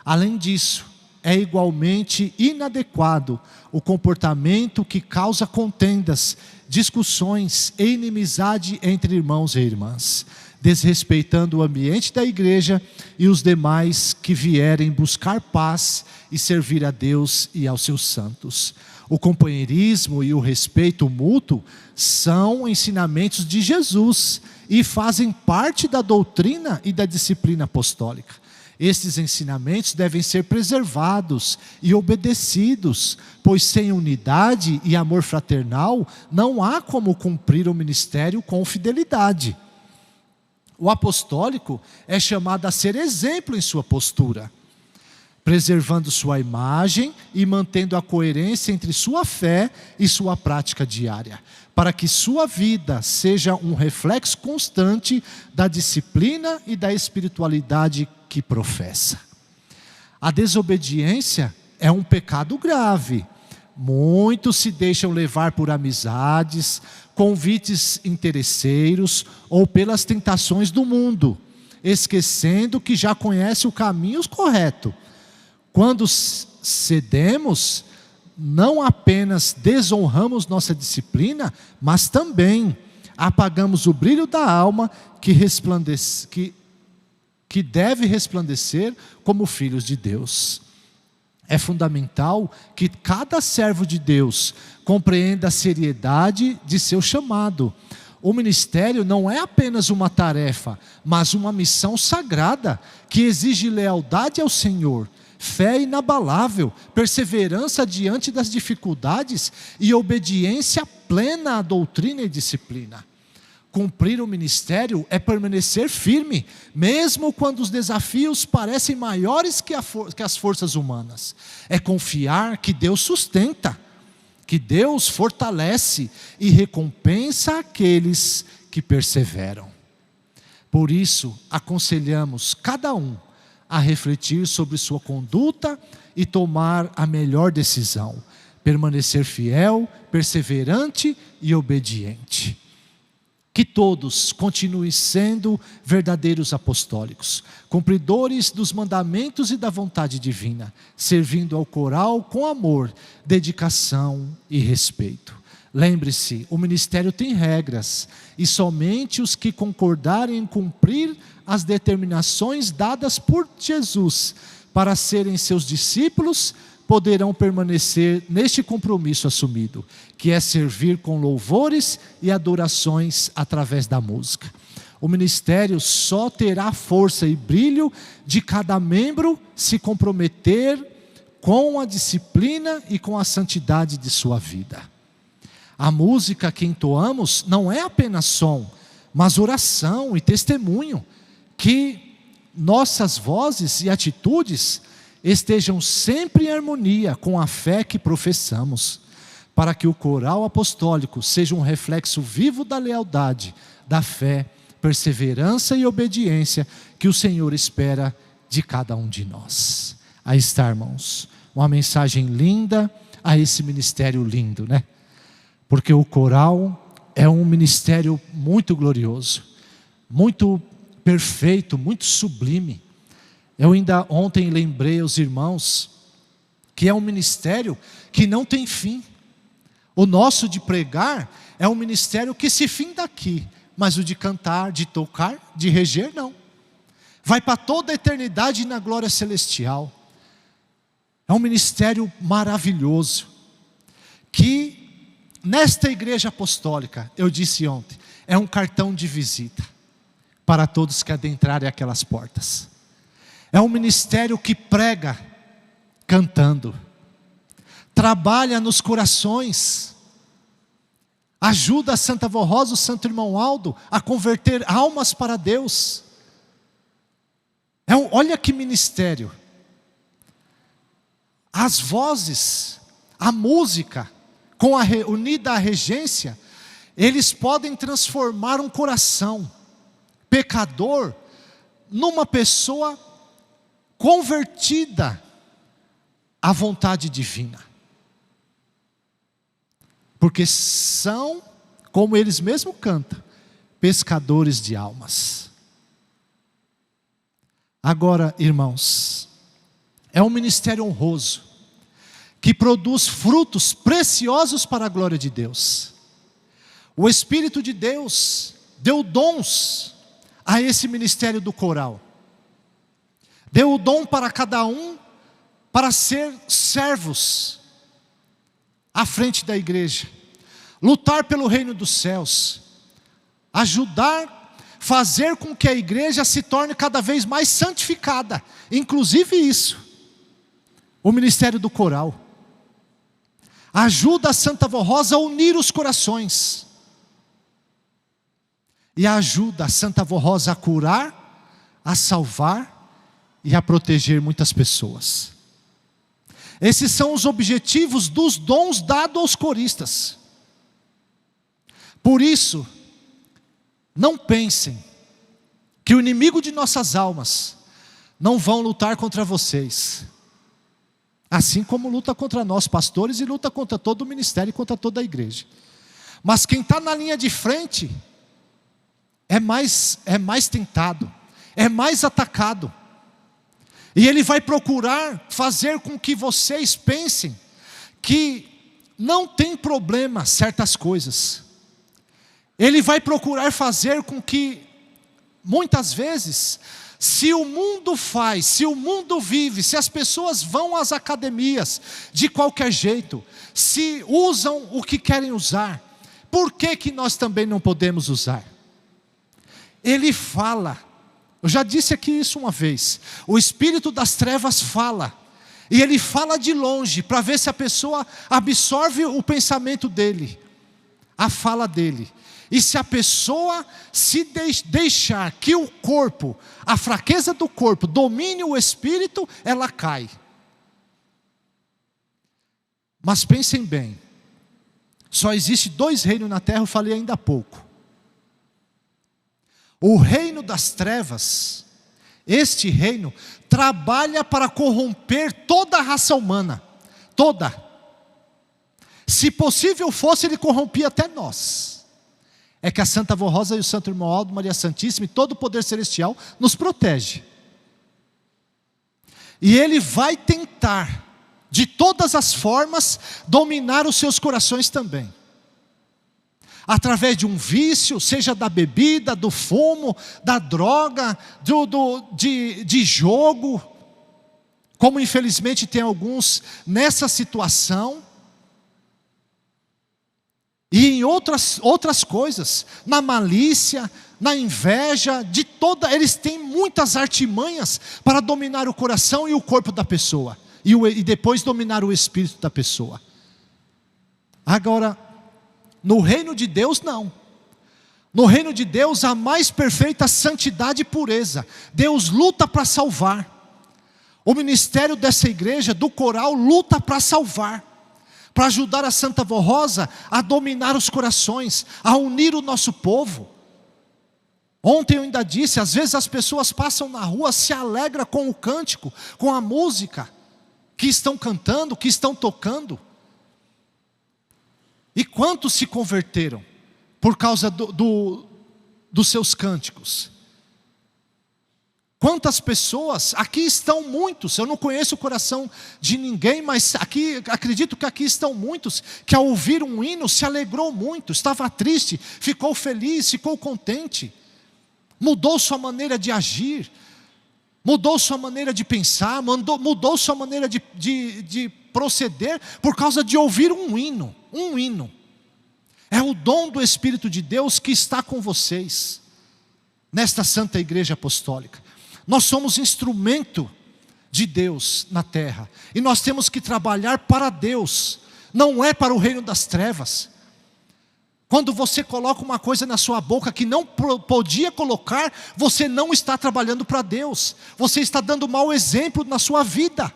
Além disso, é igualmente inadequado o comportamento que causa contendas, discussões e inimizade entre irmãos e irmãs, desrespeitando o ambiente da igreja e os demais que vierem buscar paz e servir a Deus e aos seus santos. O companheirismo e o respeito mútuo são ensinamentos de Jesus e fazem parte da doutrina e da disciplina apostólica. Estes ensinamentos devem ser preservados e obedecidos, pois sem unidade e amor fraternal não há como cumprir o ministério com fidelidade. O apostólico é chamado a ser exemplo em sua postura, preservando sua imagem e mantendo a coerência entre sua fé e sua prática diária, para que sua vida seja um reflexo constante da disciplina e da espiritualidade que professa. A desobediência é um pecado grave. Muitos se deixam levar por amizades, convites interesseiros ou pelas tentações do mundo, esquecendo que já conhece o caminho correto. Quando cedemos, não apenas desonramos nossa disciplina, mas também apagamos o brilho da alma que deve resplandecer como filhos de Deus. É fundamental que cada servo de Deus compreenda a seriedade de seu chamado. O ministério não é apenas uma tarefa, mas uma missão sagrada, que exige lealdade ao Senhor, fé inabalável, perseverança diante das dificuldades e obediência plena à doutrina e disciplina. Cumprir o ministério é permanecer firme, mesmo quando os desafios parecem maiores que as forças humanas. É confiar que Deus sustenta, que Deus fortalece e recompensa aqueles que perseveram. Por isso, aconselhamos cada um a refletir sobre sua conduta e tomar a melhor decisão. Permanecer fiel, perseverante e obediente. Que todos continuem sendo verdadeiros apostólicos, cumpridores dos mandamentos e da vontade divina, servindo ao coral com amor, dedicação e respeito. Lembre-se, o ministério tem regras, e somente os que concordarem em cumprir as determinações dadas por Jesus para serem seus discípulos, poderão permanecer neste compromisso assumido, que é servir com louvores e adorações através da música. O ministério só terá força e brilho de cada membro se comprometer com a disciplina e com a santidade de sua vida. A música que entoamos não é apenas som, mas oração e testemunho, que nossas vozes e atitudes estejam sempre em harmonia com a fé que professamos, para que o coral apostólico seja um reflexo vivo da lealdade, da fé, perseverança e obediência que o Senhor espera de cada um de nós. Aí está, irmãos, uma mensagem linda a esse ministério lindo, né? Porque o coral é um ministério muito glorioso, muito perfeito, muito sublime. Eu ainda ontem lembrei aos irmãos que é um ministério que não tem fim. O nosso de pregar é um ministério que se finda aqui, mas o de cantar, de tocar, de reger, não. Vai para toda a eternidade na glória celestial. É um ministério maravilhoso, que nesta igreja apostólica, eu disse ontem, é um cartão de visita para todos que adentrarem aquelas portas. É um ministério que prega cantando, trabalha nos corações, ajuda a Santa Vó Rosa, o Santo Irmão Aldo a converter almas para Deus. Olha que ministério. As vozes, a música, unida à regência, eles podem transformar um coração pecador numa pessoa convertida à vontade divina. Porque são, como eles mesmos cantam, pescadores de almas. Agora, irmãos, é um ministério honroso, que produz frutos preciosos para a glória de Deus. O Espírito de Deus deu dons a esse ministério do coral. Deu o dom para cada um, para ser servos à frente da igreja, lutar pelo reino dos céus, ajudar, fazer com que a igreja se torne cada vez mais santificada, inclusive isso, o ministério do coral. Ajuda a Santa Vó Rosa a unir os corações, e ajuda a Santa Vó Rosa a curar, a salvar e a proteger muitas pessoas. Esses são os objetivos dos dons dados aos coristas. Por isso, não pensem que o inimigo de nossas almas não vão lutar contra vocês, assim como luta contra nós pastores e luta contra todo o ministério e contra toda a igreja. Mas quem está na linha de frente é mais tentado, é mais atacado. E ele vai procurar fazer com que vocês pensem que não tem problema certas coisas. Ele vai procurar fazer com que, muitas vezes, se o mundo faz, se o mundo vive, se as pessoas vão às academias de qualquer jeito, se usam o que querem usar, por que nós também não podemos usar? Ele fala, eu já disse aqui isso uma vez, o espírito das trevas fala, e ele fala de longe, para ver se a pessoa absorve o pensamento dele, a fala dele. E se a pessoa se deixar que o corpo, a fraqueza do corpo, domine o espírito, ela cai. Mas pensem bem, só existe 2 reinos na terra, eu falei ainda há pouco. O reino das trevas, este reino, trabalha para corromper toda a raça humana, toda. Se possível fosse, ele corrompia até nós. É que a Santa Avó Rosa e o Santo Irmão Aldo, Maria Santíssima e todo o poder celestial nos protege. E ele vai tentar, de todas as formas, dominar os seus corações também. Através de um vício, seja da bebida, do fumo, da droga, de jogo. Como infelizmente tem alguns nessa situação. E em outras coisas, na malícia, na inveja, eles têm muitas artimanhas para dominar o coração e o corpo da pessoa. E depois dominar o espírito da pessoa. Agora, no reino de Deus não. No reino de Deus há mais perfeita santidade e pureza. Deus luta para salvar. O ministério dessa igreja, do coral, luta para salvar. Para ajudar a Santa Avó Rosa a dominar os corações, a unir o nosso povo. Ontem eu ainda disse, às vezes as pessoas passam na rua, se alegram com o cântico, com a música que estão cantando, que estão tocando. E quantos se converteram por causa dos seus cânticos? Quantas pessoas, aqui estão muitos, eu não conheço o coração de ninguém, mas acredito que aqui estão muitos, que ao ouvir um hino se alegrou muito, estava triste, ficou feliz, ficou contente, mudou sua maneira de agir, mudou sua maneira de pensar, mudou sua maneira de proceder, por causa de ouvir um hino. É o dom do Espírito de Deus que está com vocês, nesta Santa Igreja Apostólica. Nós somos instrumento de Deus na terra. E nós temos que trabalhar para Deus. Não é para o reino das trevas. Quando você coloca uma coisa na sua boca que não podia colocar, você não está trabalhando para Deus. Você está dando mau exemplo na sua vida.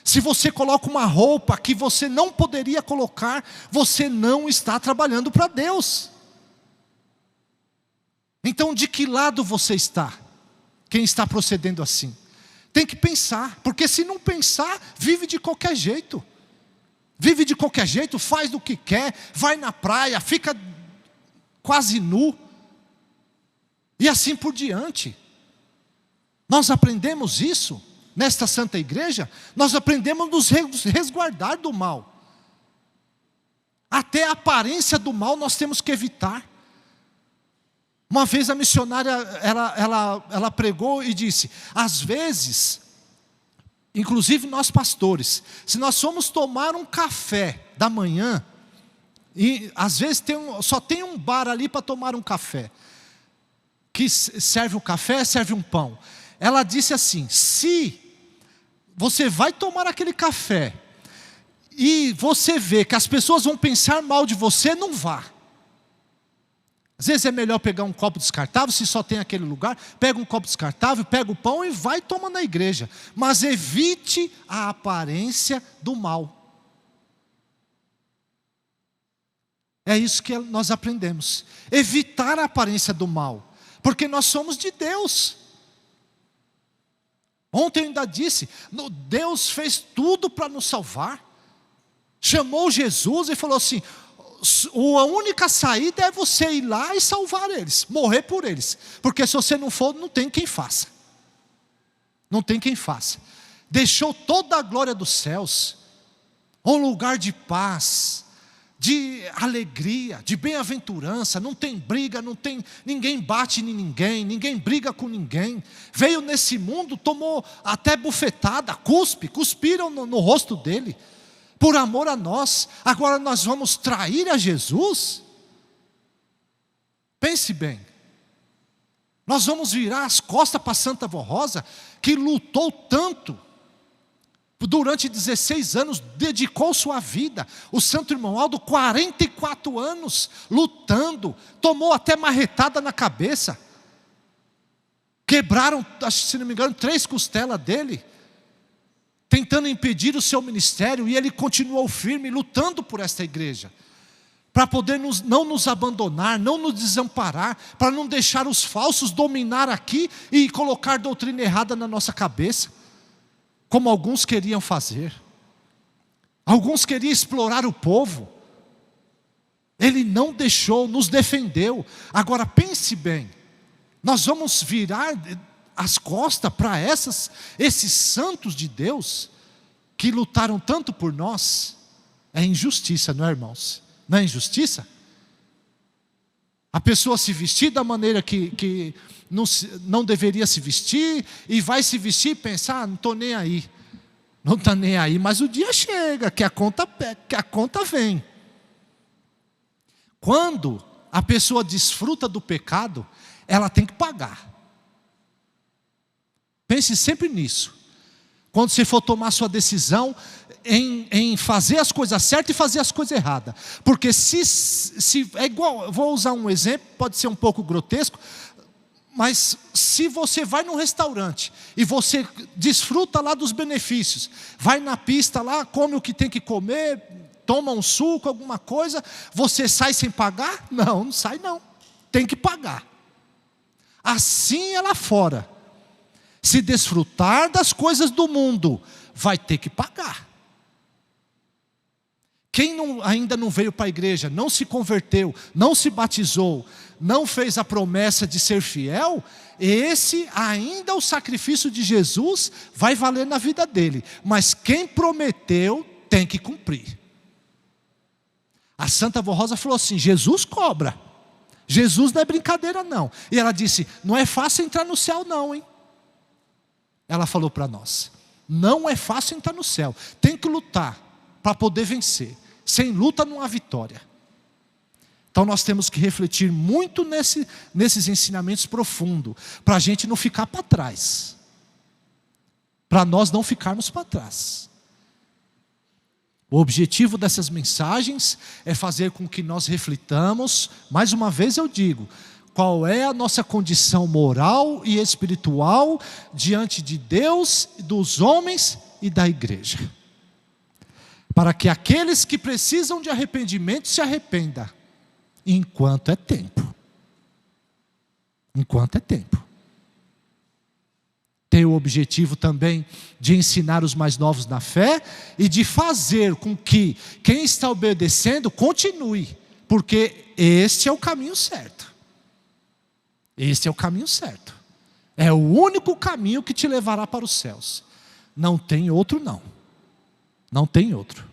Se você coloca uma roupa que você não poderia colocar, você não está trabalhando para Deus. Então de que lado você está? Quem está procedendo assim? Tem que pensar, porque se não pensar, vive de qualquer jeito. Vive de qualquer jeito, faz do que quer, vai na praia, fica quase nu. E assim por diante. Nós aprendemos isso nesta Santa Igreja, nós aprendemos a nos resguardar do mal. Até a aparência do mal nós temos que evitar. Uma vez a missionária, ela pregou e disse, às vezes, inclusive nós pastores, se nós formos tomar um café da manhã, e às vezes só tem um bar ali para tomar um café, que serve o café, serve um pão. Ela disse assim, se você vai tomar aquele café, e você vê que as pessoas vão pensar mal de você, não vá. Às vezes é melhor pegar um copo descartável, se só tem aquele lugar, pega um copo descartável, pega o pão e vai e toma na igreja. Mas evite a aparência do mal. É isso que nós aprendemos. Evitar a aparência do mal. Porque nós somos de Deus. Ontem eu ainda disse, Deus fez tudo para nos salvar. Chamou Jesus e falou assim, a única saída é você ir lá e salvar eles, morrer por eles, porque se você não for, não tem quem faça. Não tem quem faça. Deixou toda a glória dos céus, um lugar de paz, de alegria, de bem-aventurança, não tem briga, ninguém bate em ninguém, ninguém briga com ninguém. Veio nesse mundo, tomou até bufetada, cuspiram no rosto dele, por amor a nós. Agora nós vamos trair a Jesus? Pense bem, nós vamos virar as costas para Santa Vó Rosa, que lutou tanto, durante 16 anos, dedicou sua vida. O santo irmão Aldo, 44 anos, lutando, tomou até marretada na cabeça, quebraram, se não me engano, 3 costelas dele, tentando impedir o seu ministério, e ele continuou firme, lutando por esta igreja, para poder não nos abandonar, não nos desamparar, para não deixar os falsos dominar aqui, e colocar doutrina errada na nossa cabeça, como alguns queriam fazer. Alguns queriam explorar o povo. Ele não deixou, nos defendeu. Agora pense bem, nós vamos virar as costas para esses santos de Deus, que lutaram tanto por nós? É injustiça, não é, irmãos? Não é injustiça? A pessoa se vestir da maneira que não deveria se vestir, e vai se vestir e pensar, não estou nem aí. Não está nem aí, mas o dia chega, que a conta vem. Quando a pessoa desfruta do pecado, ela tem que pagar. Pense sempre nisso. Quando você for tomar sua decisão em fazer as coisas certas e fazer as coisas erradas. Porque se é igual, eu vou usar um exemplo, pode ser um pouco grotesco, mas se você vai num restaurante e você desfruta lá dos benefícios, vai na pista lá, come o que tem que comer, toma um suco, alguma coisa, você sai sem pagar? Não, não sai não, tem que pagar. Assim é lá fora. Se desfrutar das coisas do mundo, vai ter que pagar. Quem ainda não veio para a igreja, não se converteu, não se batizou, não fez a promessa de ser fiel, esse ainda o sacrifício de Jesus vai valer na vida dele. Mas quem prometeu tem que cumprir. A Santa Vó Rosa falou assim, Jesus cobra. Jesus não é brincadeira não. E ela disse, não é fácil entrar no céu não, hein? Ela falou para nós, não é fácil entrar no céu, tem que lutar para poder vencer. Sem luta não há vitória. Então nós temos que refletir muito nesses ensinamentos profundos, para a gente não ficar para trás, para nós não ficarmos para trás. O objetivo dessas mensagens é fazer com que nós reflitamos, mais uma vez eu digo, qual é a nossa condição moral e espiritual diante de Deus, dos homens e da igreja. Para que aqueles que precisam de arrependimento se arrependam, enquanto é tempo. Enquanto é tempo. Tem o objetivo também de ensinar os mais novos na fé e de fazer com que quem está obedecendo continue, porque este é o caminho certo. Este é o caminho certo. É o único caminho que te levará para os céus. Não tem outro não. Não tem outro.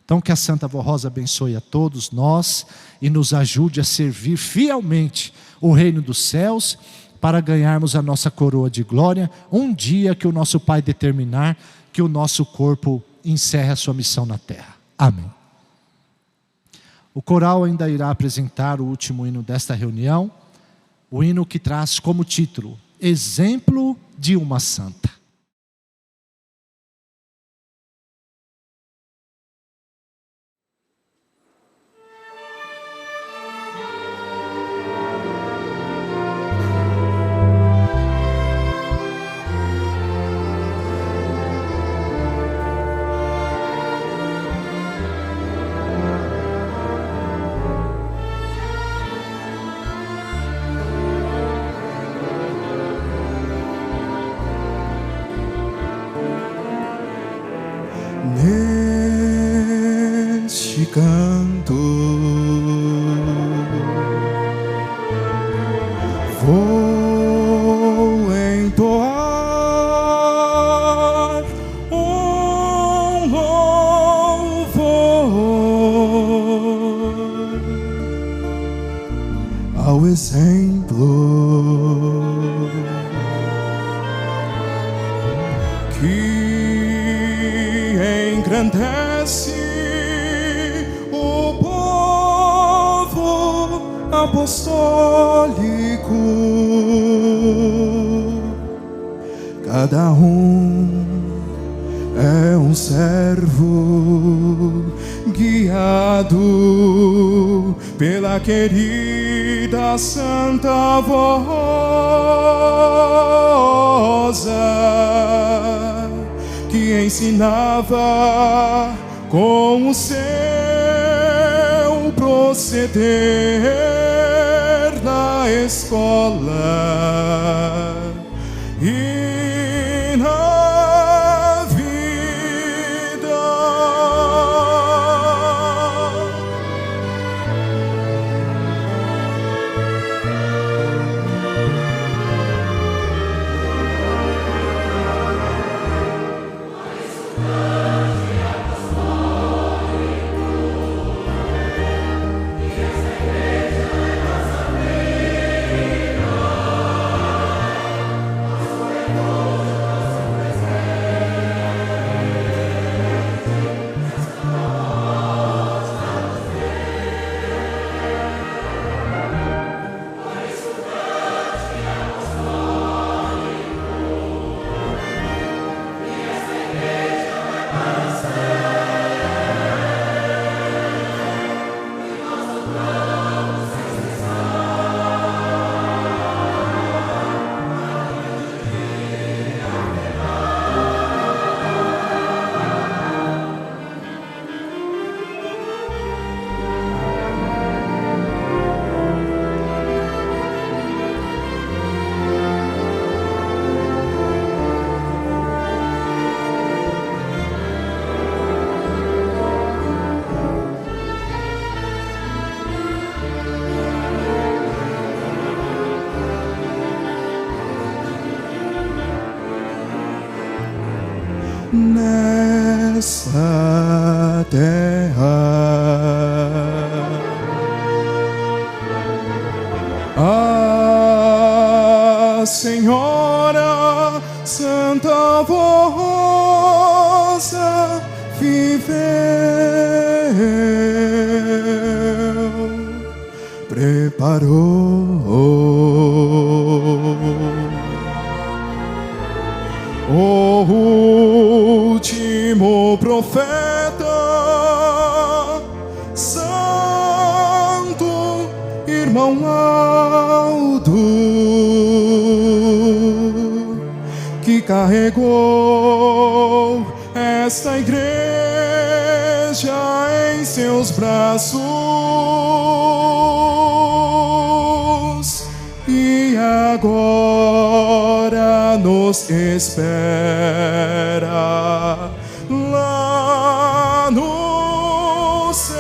Então que a Santa Vó Rosa abençoe a todos nós e nos ajude a servir fielmente o reino dos céus, para ganharmos a nossa coroa de glória, um dia que o nosso Pai determinar que o nosso corpo encerre a sua missão na terra. Amém. O coral ainda irá apresentar o último hino desta reunião, o hino que traz como título, Exemplo de uma Santa. Neste canto vou entoar um louvor ao exemplo que engrandece o povo apostólico. Cada um é um servo guiado pela querida santa voz que ensinava com o seu proceder na escola e na vida. Nessa terra a Senhora Santa Vossa viveu, preparou o último profeta, Santo Irmão Aldo, que carregou esta igreja em seus braços e agora nos espera lá no céu.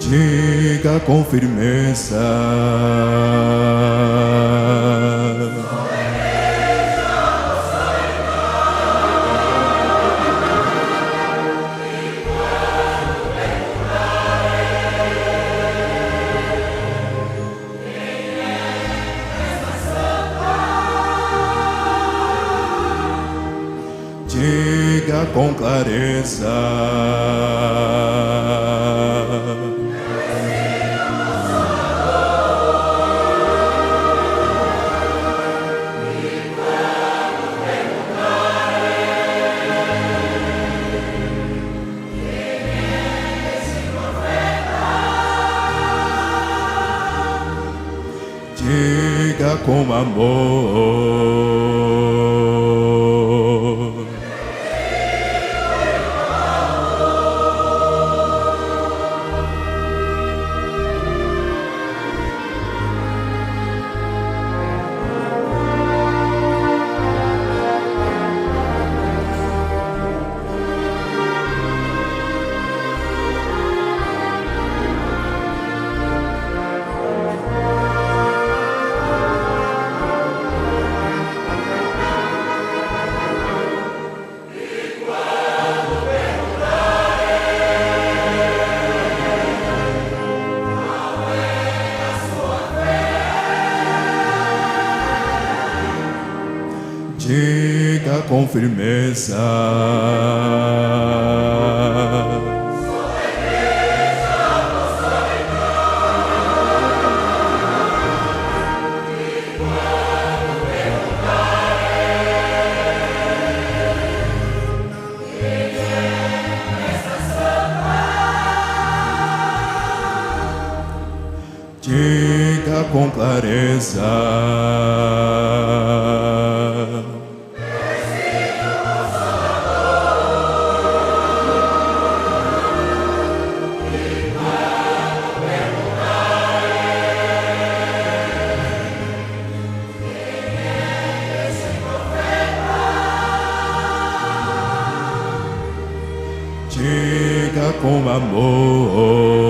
Diga com firmeza: com amor. Diga com firmeza. Diga com clareza. Diga com amor.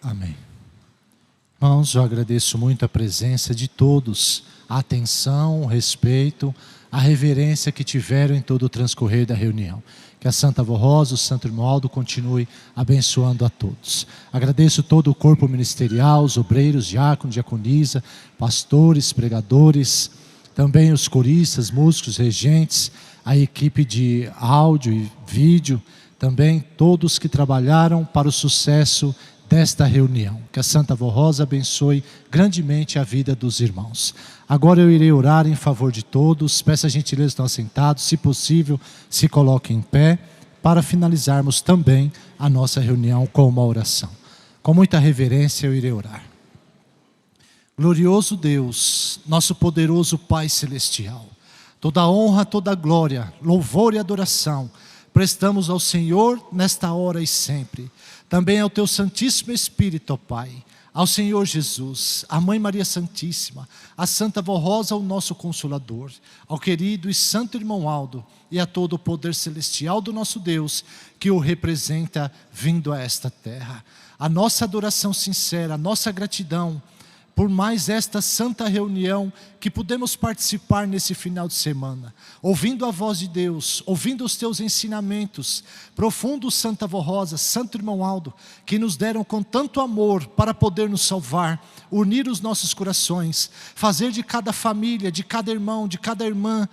Amém. Irmãos, eu agradeço muito a presença de todos, a atenção, o respeito, a reverência que tiveram em todo o transcorrer da reunião. Que a Santa Avó Rosa, o Santo Irmão Aldo continue abençoando a todos. Agradeço todo o corpo ministerial, os obreiros, diácono, diaconisa, pastores, pregadores, também os coristas, músicos, regentes, a equipe de áudio e vídeo, também todos que trabalharam para o sucesso desta reunião. Que a Santa Avó Rosa abençoe grandemente a vida dos irmãos. Agora eu irei orar em favor de todos. Peço a gentileza de estar sentados, se possível, se coloquem em pé, para finalizarmos também a nossa reunião com uma oração. Com muita reverência eu irei orar. Glorioso Deus, nosso poderoso Pai Celestial, toda honra, toda glória, louvor e adoração prestamos ao Senhor nesta hora e sempre. Também ao Teu Santíssimo Espírito, ó Pai, ao Senhor Jesus, à Mãe Maria Santíssima, à Santa Avó Rosa, o nosso Consolador, ao querido e santo Irmão Aldo e a todo o poder celestial do nosso Deus que o representa vindo a esta terra. A nossa adoração sincera, a nossa gratidão por mais esta santa reunião que pudemos participar nesse final de semana, ouvindo a voz de Deus, ouvindo os Teus ensinamentos, profundo Santa Avó Rosa, Santo Irmão Aldo, que nos deram com tanto amor para poder nos salvar, unir os nossos corações, fazer de cada família, de cada irmão, de cada irmã,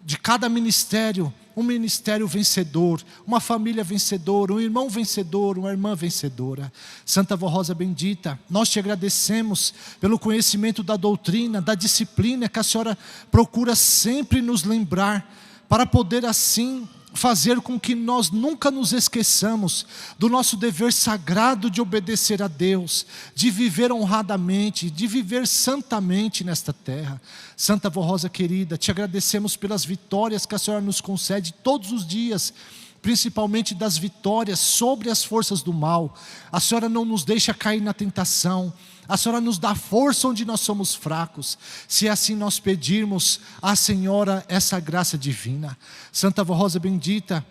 de cada ministério, um ministério vencedor, uma família vencedora, um irmão vencedor, uma irmã vencedora. Santa Avó Rosa bendita, nós Te agradecemos pelo conhecimento da doutrina, da disciplina que a Senhora procura sempre nos lembrar, para poder assim fazer com que nós nunca nos esqueçamos do nosso dever sagrado de obedecer a Deus, de viver honradamente, de viver santamente nesta terra. Santa Avó Rosa querida, Te agradecemos pelas vitórias que a Senhora nos concede todos os dias, principalmente das vitórias sobre as forças do mal. A Senhora não nos deixa cair na tentação, a Senhora nos dá força onde nós somos fracos, se assim nós pedirmos à Senhora essa graça divina. Santa Avó Rosa bendita,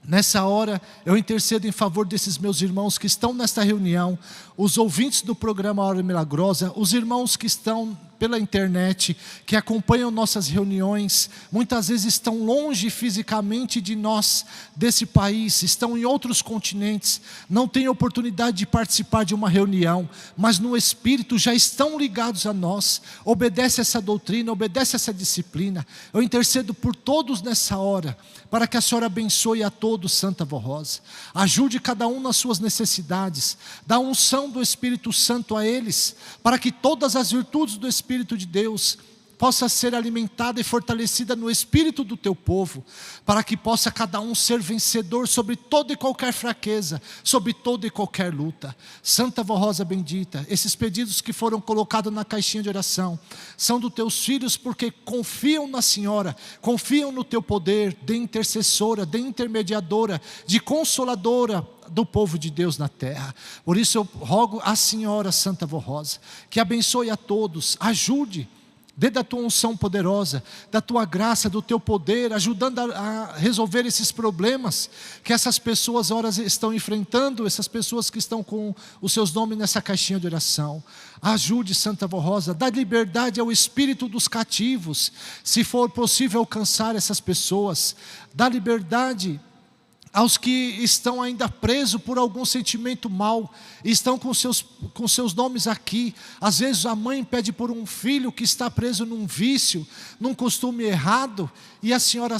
nessa hora eu intercedo em favor desses meus irmãos que estão nesta reunião, os ouvintes do programa Hora Milagrosa, os irmãos que estão pela internet, que acompanham nossas reuniões, muitas vezes estão longe fisicamente de nós, desse país, estão em outros continentes, não têm oportunidade de participar de uma reunião, mas no Espírito já estão ligados a nós, obedece essa doutrina, obedece essa disciplina. Eu intercedo por todos nessa hora, para que a Senhora abençoe a todos, Santa Vó Rosa, ajude cada um nas suas necessidades, dá unção do Espírito Santo a eles, para que todas as virtudes do Espírito de Deus possa ser alimentada e fortalecida no espírito do teu povo, para que possa cada um ser vencedor sobre toda e qualquer fraqueza, sobre toda e qualquer luta. Santa Vó Rosa bendita, esses pedidos que foram colocados na caixinha de oração, são dos teus filhos porque confiam na Senhora, confiam no teu poder de intercessora, de intermediadora, de consoladora do povo de Deus na terra. Por isso eu rogo à Senhora Santa Vó Rosa, que abençoe a todos, ajude, dê da tua unção poderosa, da tua graça, do teu poder, ajudando a resolver esses problemas que essas pessoas horas estão enfrentando, essas pessoas que estão com os seus nomes nessa caixinha de oração. Ajude, Santa Vó Rosa, dá liberdade ao espírito dos cativos, se for possível alcançar essas pessoas, dá liberdade aos que estão ainda presos por algum sentimento mau, estão com seus nomes aqui. Às vezes a mãe pede por um filho que está preso num vício, num costume errado, e a Senhora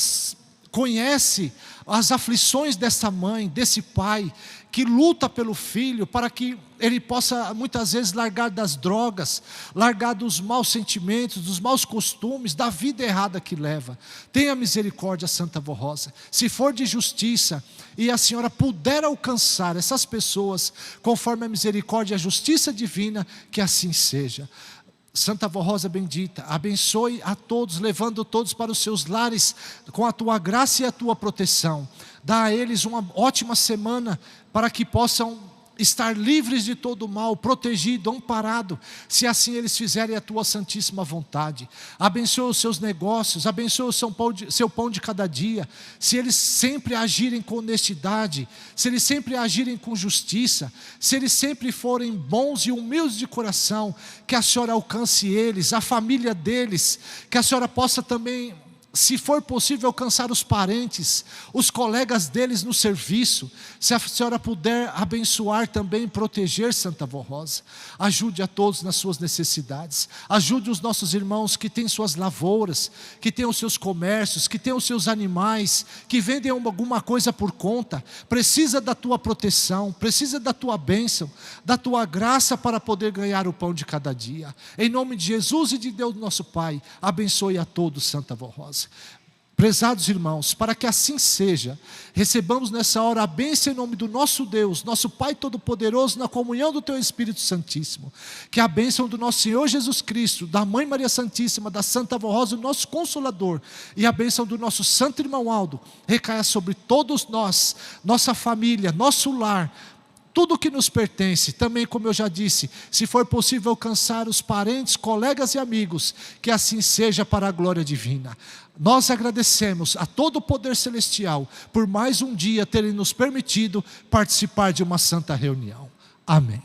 conhece as aflições dessa mãe, desse pai, que luta pelo filho, para que ele possa muitas vezes largar das drogas, largar dos maus sentimentos, dos maus costumes, da vida errada que leva. Tenha misericórdia, Santa Vó Rosa, se for de justiça, e a Senhora puder alcançar essas pessoas, conforme a misericórdia e a justiça divina, que assim seja. Santa Vó Rosa bendita, abençoe a todos, levando todos para os seus lares, com a tua graça e a tua proteção. Dá a eles uma ótima semana, para que possam estar livres de todo mal, protegido, amparado, se assim eles fizerem a tua santíssima vontade. Abençoa os seus negócios, abençoa o seu pão de cada dia, se eles sempre agirem com honestidade, se eles sempre agirem com justiça, se eles sempre forem bons e humildes de coração, que a Senhora alcance eles, a família deles, que a Senhora possa também, se for possível, alcançar os parentes, os colegas deles no serviço. Se a Senhora puder abençoar também, proteger, Santa Vó Rosa, ajude a todos nas suas necessidades, ajude os nossos irmãos que têm suas lavouras, que têm os seus comércios, que têm os seus animais, que vendem alguma coisa por conta, precisa da tua proteção, precisa da tua bênção, da tua graça para poder ganhar o pão de cada dia. Em nome de Jesus e de Deus nosso Pai, abençoe a todos, Santa Vó Rosa. Prezados irmãos, para que assim seja, recebamos nessa hora a bênção em nome do nosso Deus, nosso Pai Todo-Poderoso, na comunhão do Teu Espírito Santíssimo. Que a bênção do nosso Senhor Jesus Cristo, da Mãe Maria Santíssima, da Santa Vó Rosa, o nosso Consolador, e a bênção do nosso Santo Irmão Aldo, recaia sobre todos nós, nossa família, nosso lar, tudo que nos pertence. Também, como eu já disse, se for possível alcançar os parentes, colegas e amigos, que assim seja para a glória divina. Nós agradecemos a todo o poder celestial por mais um dia terem nos permitido participar de uma santa reunião. Amém.